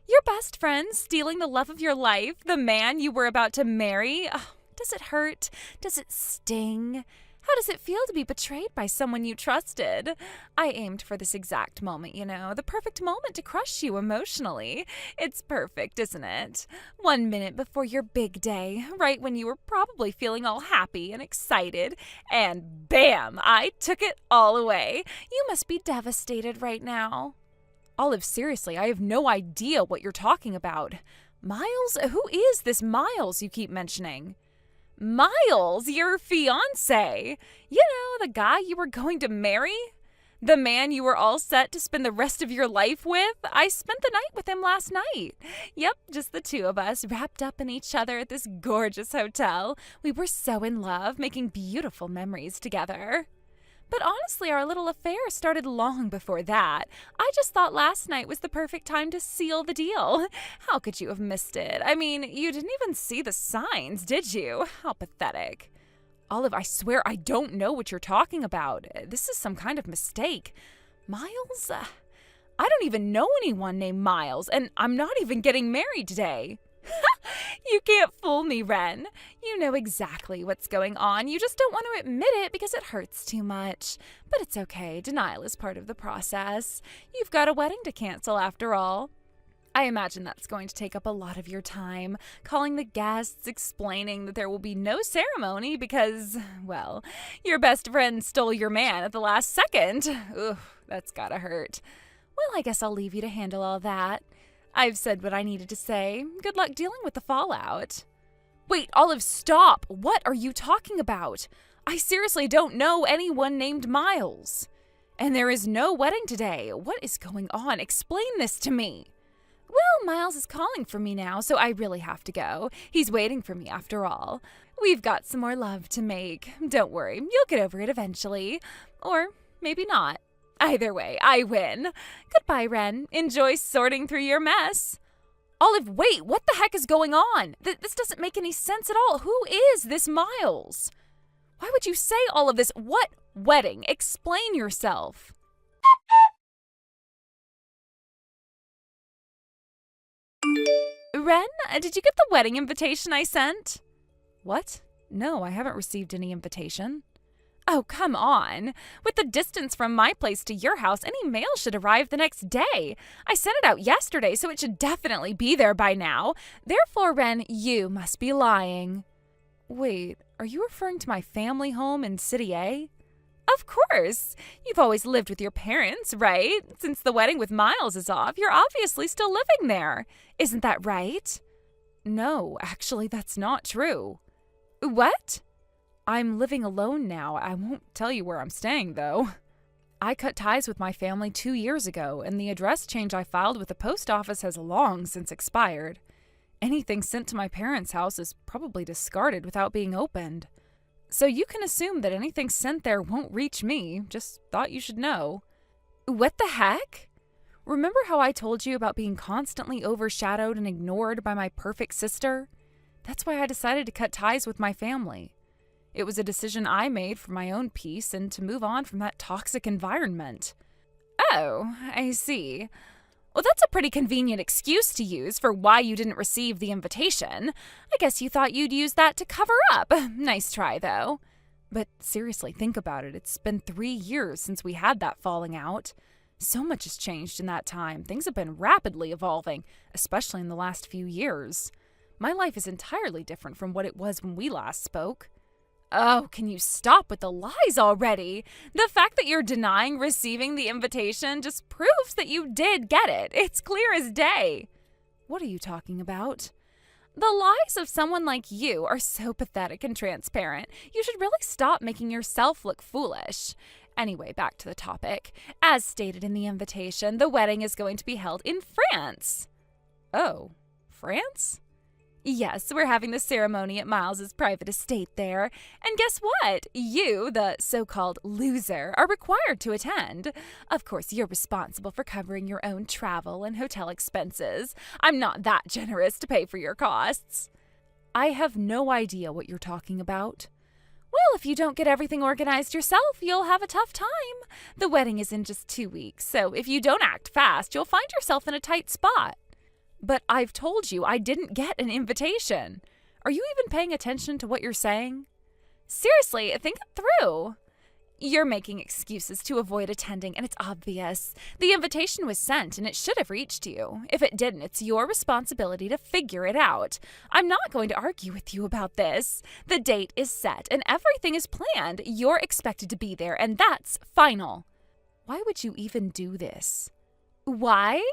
S2: Your best friend stealing the love of your life, the man you were about to marry. Oh, does it hurt? Does it sting? How does it feel to be betrayed by someone you trusted? I aimed for this exact moment, the perfect moment to crush you emotionally. It's perfect, isn't it? 1 minute before your big day, right when you were probably feeling all happy and excited, and bam, I took it all away. You must be devastated right now. Olive, seriously, I have no idea what you're talking about. Miles? Who is this Miles you keep mentioning? Miles, your fiancé. The guy you were going to marry? The man you were all set to spend the rest of your life with? I spent the night with him last night. Yep, just the two of us, wrapped up in each other at this gorgeous hotel. We were so in love, making beautiful memories together. But honestly, our little affair started long before that. I just thought last night was the perfect time to seal the deal. How could you have missed it? I mean, you didn't even see the signs, did you? How pathetic. Olive, I swear I don't know what you're talking about. This is some kind of mistake. Miles? I don't even know anyone named Miles, and I'm not even getting married today. You can't fool me, Ren. You know exactly what's going on. You just don't want to admit it because it hurts too much. But it's okay. Denial is part of the process. You've got a wedding to cancel after all. I imagine that's going to take up a lot of your time, calling the guests, explaining that there will be no ceremony because, well, your best friend stole your man at the last second. Ugh, that's gotta hurt. Well, I guess I'll leave you to handle all that. I've said what I needed to say. Good luck dealing with the fallout. Wait, Olive, stop! What are you talking about? I seriously don't know anyone named Miles. And there is no wedding today. What is going on? Explain this to me. Well, Miles is calling for me now, so I really have to go. He's waiting for me after all. We've got some more love to make. Don't worry, you'll get over it eventually. Or maybe not. Either way, I win. Goodbye, Ren. Enjoy sorting through your mess. Olive, wait, what the heck is going on? This doesn't make any sense at all. Who is this Miles? Why would you say all of this? What wedding? Explain yourself. Ren, did you get the wedding invitation I sent? What? No, I haven't received any invitation. Oh, come on. With the distance from my place to your house, any mail should arrive the next day. I sent it out yesterday, so it should definitely be there by now. Therefore, Ren, you must be lying. Wait, are you referring to my family home in City A? Of course. You've always lived with your parents, right? Since the wedding with Miles is off, you're obviously still living there. Isn't that right? No, actually, that's not true. What? I'm living alone now. I won't tell you where I'm staying, though. I cut ties with my family 2 years ago, and the address change I filed with the post office has long since expired. Anything sent to my parents' house is probably discarded without being opened. So you can assume that anything sent there won't reach me. Just thought you should know. What the heck? Remember how I told you about being constantly overshadowed and ignored by my perfect sister? That's why I decided to cut ties with my family. It was a decision I made for my own peace and to move on from that toxic environment. Oh, I see. Well, that's a pretty convenient excuse to use for why you didn't receive the invitation. I guess you thought you'd use that to cover up. Nice try, though. But seriously, think about it. It's been 3 years since we had that falling out. So much has changed in that time. Things have been rapidly evolving, especially in the last few years. My life is entirely different from what it was when we last spoke. Oh, can you stop with the lies already? The fact that you're denying receiving the invitation just proves that you did get it. It's clear as day. What are you talking about? The lies of someone like you are so pathetic and transparent. You should really stop making yourself look foolish. Anyway, back to the topic. As stated in the invitation, the wedding is going to be held in France. Oh, France? Yes, we're having the ceremony at Miles's private estate there. And guess what? You, the so-called loser, are required to attend. Of course, you're responsible for covering your own travel and hotel expenses. I'm not that generous to pay for your costs. I have no idea what you're talking about. Well, if you don't get everything organized yourself, you'll have a tough time. The wedding is in just 2 weeks, so if you don't act fast, you'll find yourself in a tight spot. But I've told you I didn't get an invitation. Are you even paying attention to what you're saying? Seriously, think it through. You're making excuses to avoid attending, and it's obvious. The invitation was sent, and it should have reached you. If it didn't, it's your responsibility to figure it out. I'm not going to argue with you about this. The date is set, and everything is planned. You're expected to be there, and that's final. Why would you even do this? Why?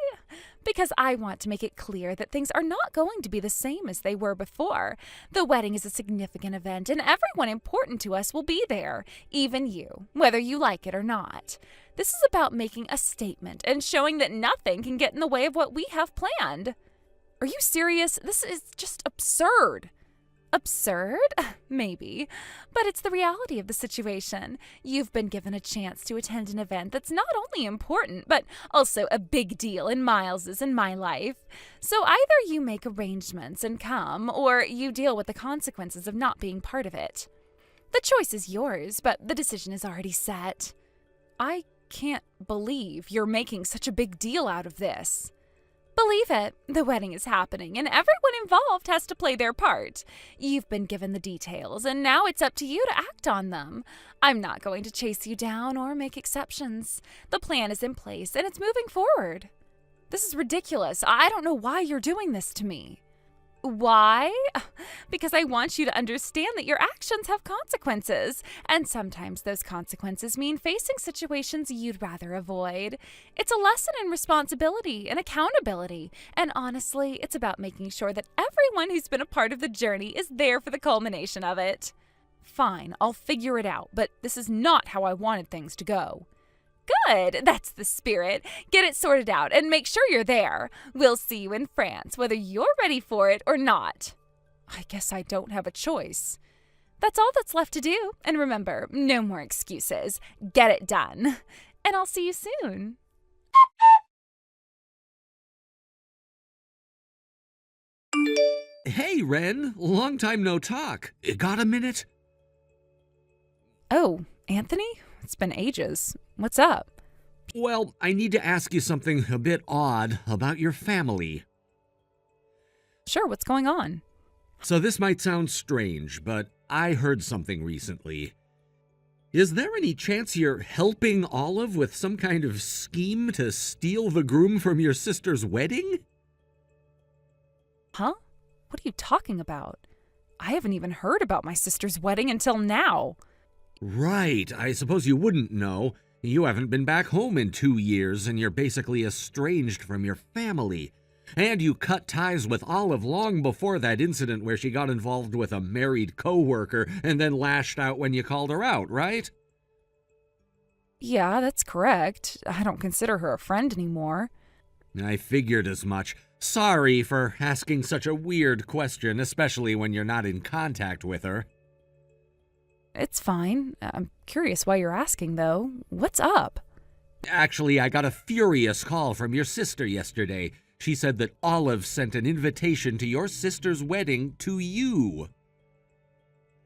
S2: Because I want to make it clear that things are not going to be the same as they were before. The wedding is a significant event, and everyone important to us will be there, even you, whether you like it or not. This is about making a statement and showing that nothing can get in the way of what we have planned. Are you serious? This is just absurd. Absurd? Maybe. But it's the reality of the situation. You've been given a chance to attend an event that's not only important, but also a big deal in Miles's and my life. So either you make arrangements and come, or you deal with the consequences of not being part of it. The choice is yours, but the decision is already set. I can't believe you're making such a big deal out of this. Believe it, the wedding is happening, and everyone involved has to play their part. You've been given the details, and now it's up to you to act on them. I'm not going to chase you down or make exceptions. The plan is in place, and it's moving forward. This is ridiculous. I don't know why you're doing this to me. Why? Because I want you to understand that your actions have consequences, and sometimes those consequences mean facing situations you'd rather avoid. It's a lesson in responsibility and accountability, and honestly, it's about making sure that everyone who's been a part of the journey is there for the culmination of it. Fine, I'll figure it out, but this is not how I wanted things to go. Good, that's the spirit. Get it sorted out and make sure you're there. We'll see you in France, whether you're ready for it or not. I guess I don't have a choice. That's all that's left to do. And remember, no more excuses. Get it done. And I'll see you soon.
S1: Hey, Ren. Long time no talk. Got a minute?
S2: Oh, Anthony? It's been ages. What's up?
S1: Well, I need to ask you something a bit odd about your family.
S2: Sure, what's going on?
S1: So this might sound strange, but I heard something recently. Is there any chance you're helping Olive with some kind of scheme to steal the groom from your sister's wedding?
S2: Huh? What are you talking about? I haven't even heard about my sister's wedding until now.
S1: Right, I suppose you wouldn't know. You haven't been back home in 2 years, and you're basically estranged from your family. And you cut ties with Olive long before that incident where she got involved with a married coworker and then lashed out when you called her out, right?
S2: Yeah, that's correct. I don't consider her a friend anymore.
S1: I figured as much. Sorry for asking such a weird question, especially when you're not in contact with her.
S2: It's fine. I'm curious why you're asking, though. What's up?
S1: Actually, I got a furious call from your sister yesterday. She said that Olive sent an invitation to your sister's wedding to you.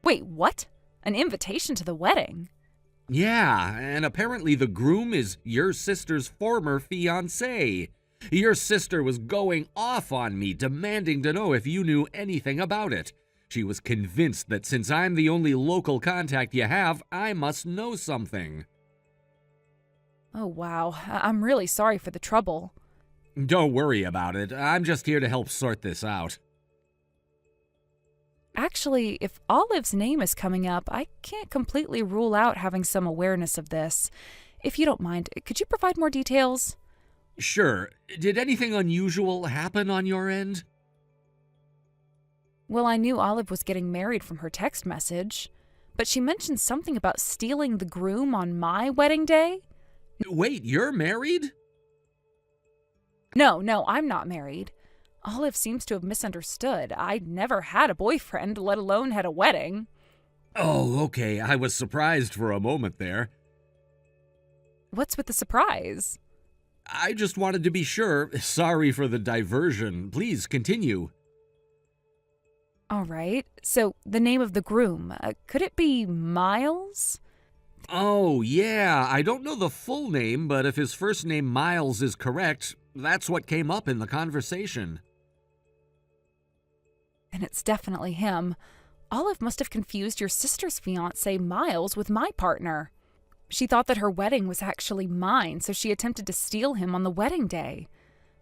S2: Wait, what? An invitation to the wedding?
S1: Yeah, and apparently the groom is your sister's former fiancé. Your sister was going off on me, demanding to know if you knew anything about it. She was convinced that since I'm the only local contact you have, I must know something.
S2: Oh, wow. I'm really sorry for the trouble.
S1: Don't worry about it. I'm just here to help sort this out.
S2: Actually, if Olive's name is coming up, I can't completely rule out having some awareness of this. If you don't mind, could you provide more details?
S1: Sure. Did anything unusual happen on your end?
S2: Well, I knew Olive was getting married from her text message, but she mentioned something about stealing the groom on my wedding day.
S1: Wait, you're married?
S2: No, I'm not married. Olive seems to have misunderstood. I never had a boyfriend, let alone had a wedding.
S1: Oh, okay. I was surprised for a moment there.
S2: What's with the surprise?
S1: I just wanted to be sure. Sorry for the diversion. Please continue.
S2: All right. So, the name of the groom, could it be Miles?
S1: Oh, yeah. I don't know the full name, but if his first name Miles is correct, that's what came up in the conversation.
S2: And it's definitely him. Olive must have confused your sister's fiancé, Miles, with my partner. She thought that her wedding was actually mine, so she attempted to steal him on the wedding day.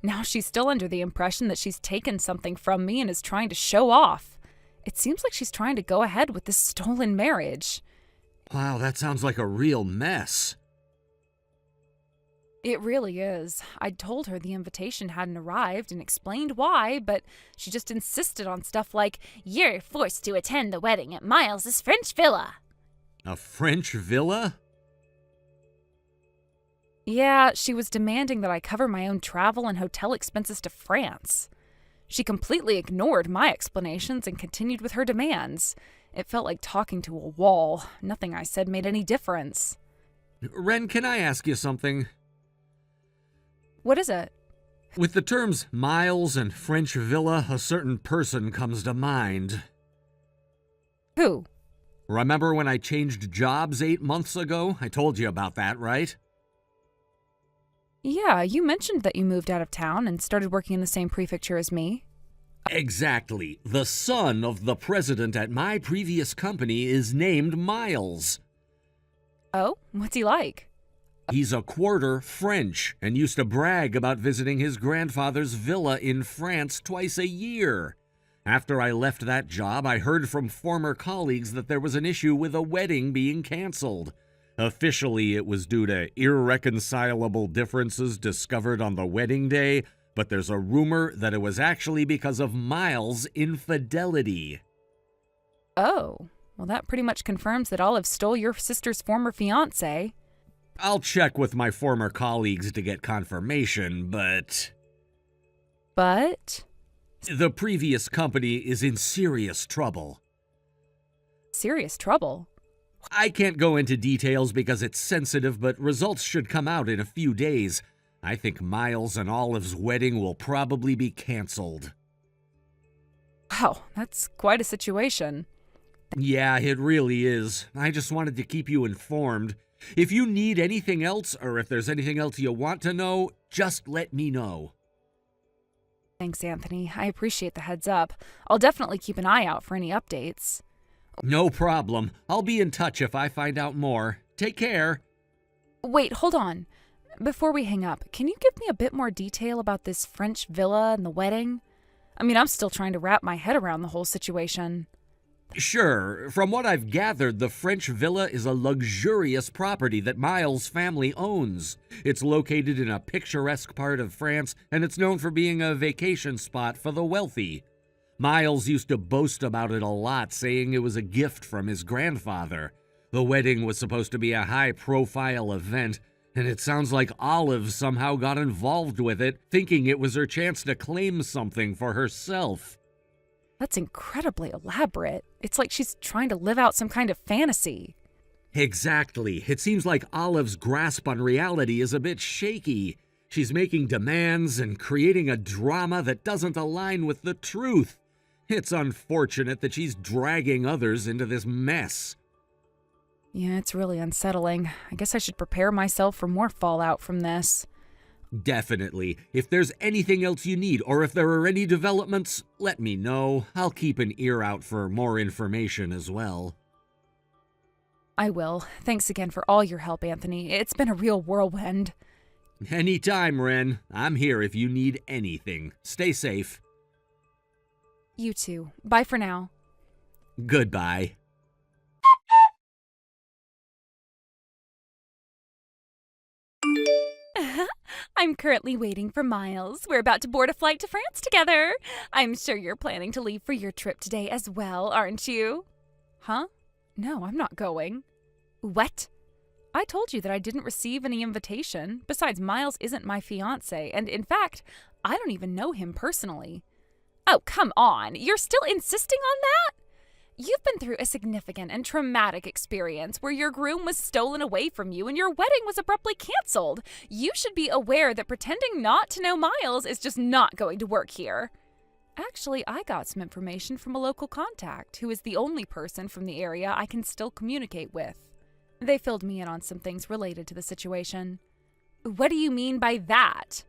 S2: Now she's still under the impression that she's taken something from me and is trying to show off. It seems like she's trying to go ahead with this stolen marriage.
S1: Wow, that sounds like a real mess.
S2: It really is. I'd told her the invitation hadn't arrived and explained why, but she just insisted on stuff like, "You're forced to attend the wedding at Miles's French villa."
S1: A French villa?
S2: Yeah, she was demanding that I cover my own travel and hotel expenses to France. She completely ignored my explanations and continued with her demands. It felt like talking to a wall. Nothing I said made any difference.
S1: Ren, can I ask you something?
S2: What is it?
S1: With the terms Miles and French villa, a certain person comes to mind.
S2: Who?
S1: Remember when I changed jobs 8 months ago? I told you about that, right?
S2: Yeah, you mentioned that you moved out of town and started working in the same prefecture as me.
S1: Exactly. The son of the president at my previous company is named Miles.
S2: Oh, what's he like?
S1: He's a quarter French and used to brag about visiting his grandfather's villa in France twice a year. After I left that job, I heard from former colleagues that there was an issue with a wedding being canceled. Officially, it was due to irreconcilable differences discovered on the wedding day, but there's a rumor that it was actually because of Miles' infidelity.
S2: Oh, well, that pretty much confirms that Olive stole your sister's former fiancé.
S1: I'll check with my former colleagues to get confirmation, but...
S2: But?
S1: The previous company is in serious trouble.
S2: Serious trouble?
S1: I can't go into details because it's sensitive, but results should come out in a few days. I think Miles and Olive's wedding will probably be canceled.
S2: Wow, that's quite a situation.
S1: Yeah, it really is. I just wanted to keep you informed. If you need anything else, or if there's anything else you want to know, just let me know.
S2: Thanks, Anthony. I appreciate the heads up. I'll definitely keep an eye out for any updates.
S1: No problem. I'll be in touch if I find out more. Take care.
S2: Wait, hold on. Before we hang up, can you give me a bit more detail about this French villa and the wedding? I mean, I'm still trying to wrap my head around the whole situation.
S1: Sure. From what I've gathered, the French villa is a luxurious property that Miles' family owns. It's located in a picturesque part of France, and it's known for being a vacation spot for the wealthy. Miles used to boast about it a lot, saying it was a gift from his grandfather. The wedding was supposed to be a high-profile event, and it sounds like Olive somehow got involved with it, thinking it was her chance to claim something for herself.
S2: That's incredibly elaborate. It's like she's trying to live out some kind of fantasy.
S1: Exactly. It seems like Olive's grasp on reality is a bit shaky. She's making demands and creating a drama that doesn't align with the truth. It's unfortunate that she's dragging others into this mess.
S2: Yeah, it's really unsettling. I guess I should prepare myself for more fallout from this.
S1: Definitely. If there's anything else you need, or if there are any developments, let me know. I'll keep an ear out for more information as well.
S2: I will. Thanks again for all your help, Anthony. It's been a real whirlwind.
S1: Anytime, Ren. I'm here if you need anything. Stay safe.
S2: You too. Bye for now.
S1: Goodbye.
S2: I'm currently waiting for Miles. We're about to board a flight to France together. I'm sure you're planning to leave for your trip today as well, aren't you? Huh? No, I'm not going. What? I told you that I didn't receive any invitation. Besides, Miles isn't my fiancé, and in fact, I don't even know him personally. Oh, come on. You're still insisting on that? You've been through a significant and traumatic experience where your groom was stolen away from you and your wedding was abruptly canceled. You should be aware that pretending not to know Miles is just not going to work here. Actually, I got some information from a local contact who is the only person from the area I can still communicate with. They filled me in on some things related to the situation. What do you mean by that?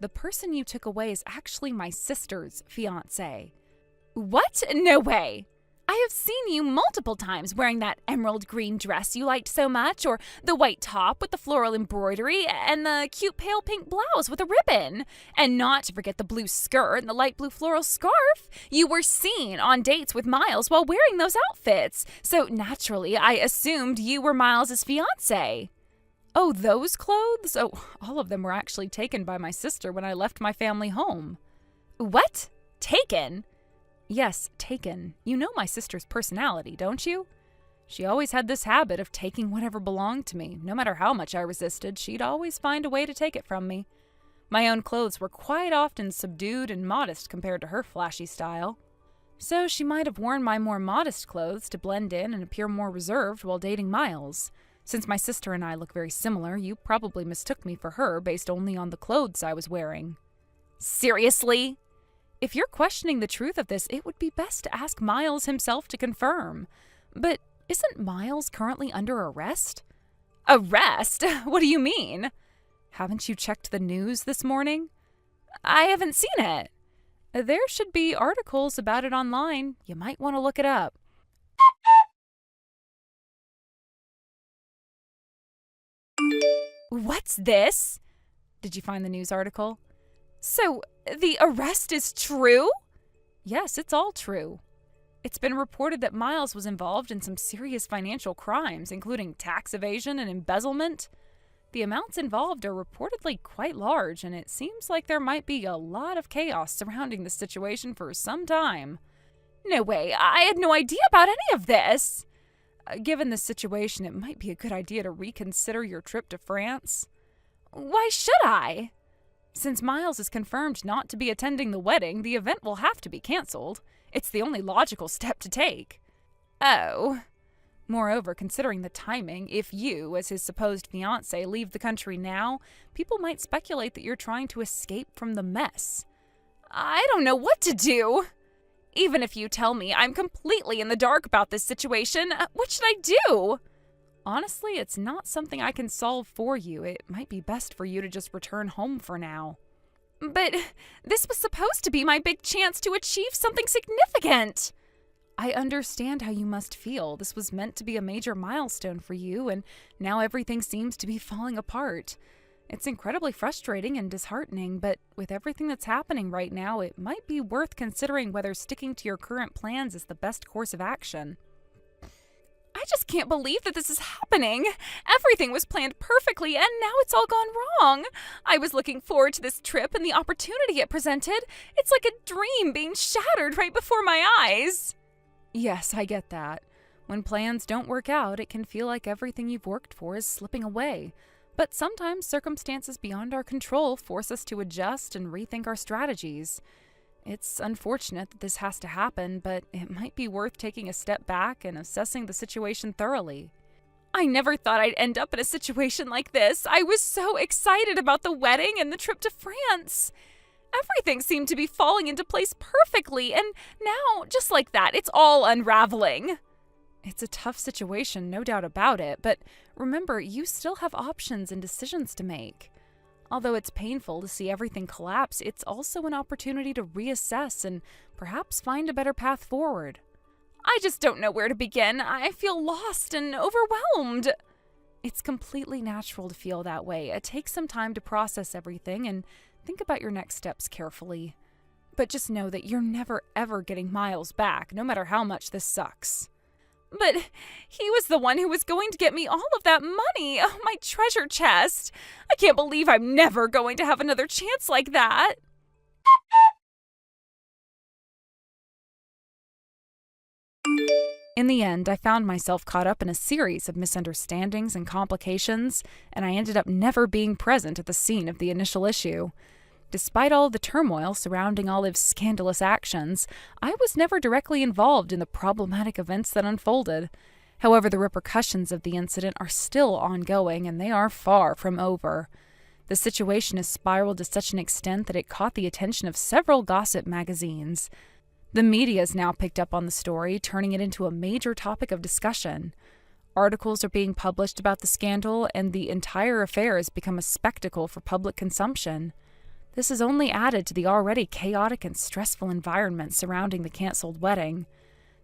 S2: The person you took away is actually my sister's fiancé. What? No way! I have seen you multiple times wearing that emerald green dress you liked so much, or the white top with the floral embroidery, and the cute pale pink blouse with a ribbon. And not to forget the blue skirt and the light blue floral scarf. You were seen on dates with Miles while wearing those outfits, so naturally I assumed you were Miles's fiancé. Oh, those clothes? Oh, all of them were actually taken by my sister when I left my family home. What? Taken? Yes, taken. You know my sister's personality, don't you? She always had this habit of taking whatever belonged to me. No matter how much I resisted, she'd always find a way to take it from me. My own clothes were quite often subdued and modest compared to her flashy style. So she might have worn my more modest clothes to blend in and appear more reserved while dating Miles. Since my sister and I look very similar, you probably mistook me for her based only on the clothes I was wearing. Seriously? If you're questioning the truth of this, it would be best to ask Miles himself to confirm. But isn't Miles currently under arrest? Arrest? What do you mean? Haven't you checked the news this morning? I haven't seen it. There should be articles about it online. You might want to look it up. What's this? Did you find the news article? So, the arrest is true? Yes, it's all true. It's been reported that Miles was involved in some serious financial crimes, including tax evasion and embezzlement. The amounts involved are reportedly quite large, and it seems like there might be a lot of chaos surrounding the situation for some time. No way, I had no idea about any of this. Given the situation, it might be a good idea to reconsider your trip to France. Why should I? Since Miles is confirmed not to be attending the wedding, the event will have to be canceled. It's the only logical step to take. Oh. Moreover, considering the timing, if you, as his supposed fiancé, leave the country now, people might speculate that you're trying to escape from the mess. I don't know what to do. Even if you tell me I'm completely in the dark about this situation, what should I do? Honestly, it's not something I can solve for you. It might be best for you to just return home for now. But this was supposed to be my big chance to achieve something significant. I understand how you must feel. This was meant to be a major milestone for you, and now everything seems to be falling apart. It's incredibly frustrating and disheartening, but with everything that's happening right now, it might be worth considering whether sticking to your current plans is the best course of action. I just can't believe that this is happening. Everything was planned perfectly, and now it's all gone wrong. I was looking forward to this trip and the opportunity it presented. It's like a dream being shattered right before my eyes. Yes, I get that. When plans don't work out, it can feel like everything you've worked for is slipping away. But sometimes circumstances beyond our control force us to adjust and rethink our strategies. It's unfortunate that this has to happen, but it might be worth taking a step back and assessing the situation thoroughly. I never thought I'd end up in a situation like this. I was so excited about the wedding and the trip to France. Everything seemed to be falling into place perfectly, and now, just like that, it's all unraveling. It's a tough situation, no doubt about it, but remember, you still have options and decisions to make. Although it's painful to see everything collapse, it's also an opportunity to reassess and perhaps find a better path forward. I just don't know where to begin. I feel lost and overwhelmed. It's completely natural to feel that way. It takes some time to process everything and think about your next steps carefully. But just know that you're never ever getting Miles back, no matter how much this sucks. But he was the one who was going to get me all of that money, my treasure chest. I can't believe I'm never going to have another chance like that. In the end, I found myself caught up in a series of misunderstandings and complications, and I ended up never being present at the scene of the initial issue. Despite all the turmoil surrounding Olive's scandalous actions, I was never directly involved in the problematic events that unfolded. However, the repercussions of the incident are still ongoing, and they are far from over. The situation has spiraled to such an extent that it caught the attention of several gossip magazines. The media has now picked up on the story, turning it into a major topic of discussion. Articles are being published about the scandal, and the entire affair has become a spectacle for public consumption. This has only added to the already chaotic and stressful environment surrounding the canceled wedding.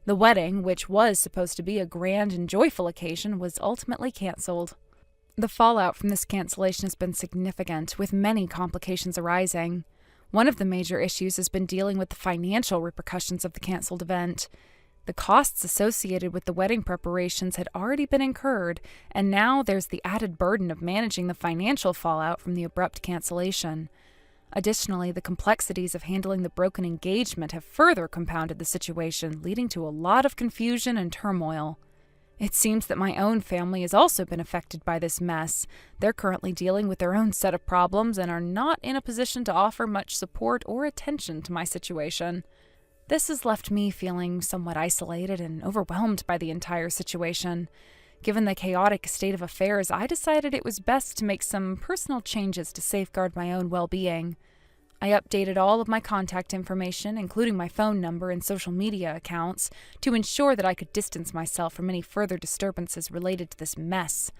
S2: The wedding, which was supposed to be a grand and joyful occasion, was ultimately canceled. The fallout from this cancellation has been significant, with many complications arising. One of the major issues has been dealing with the financial repercussions of the canceled event. The costs associated with the wedding preparations had already been incurred, and now there's the added burden of managing the financial fallout from the abrupt cancellation. Additionally, the complexities of handling the broken engagement have further compounded the situation, leading to a lot of confusion and turmoil. It seems that my own family has also been affected by this mess. They're currently dealing with their own set of problems and are not in a position to offer much support or attention to my situation. This has left me feeling somewhat isolated and overwhelmed by the entire situation. Given the chaotic state of affairs, I decided it was best to make some personal changes to safeguard my own well-being. I updated all of my contact information, including my phone number and social media accounts, to ensure that I could distance myself from any further disturbances related to this mess.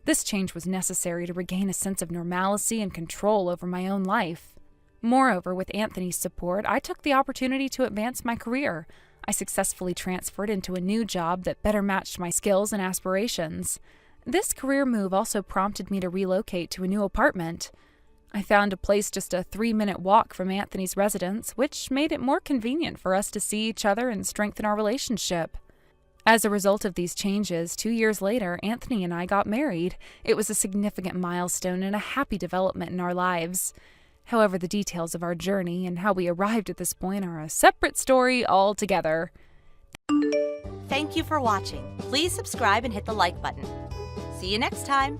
S2: This change was necessary to regain a sense of normalcy and control over my own life. Moreover, with Anthony's support, I took the opportunity to advance my career. I successfully transferred into a new job that better matched my skills and aspirations. This career move also prompted me to relocate to a new apartment. I found a place just a 3-minute walk from Anthony's residence, which made it more convenient for us to see each other and strengthen our relationship. As a result of these changes, 2 years later, Anthony and I got married. It was a significant milestone and a happy development in our lives. However, the details of our journey and how we arrived at this point are a separate story altogether.
S3: Thank you for watching. Please subscribe and hit the like button. See you next time.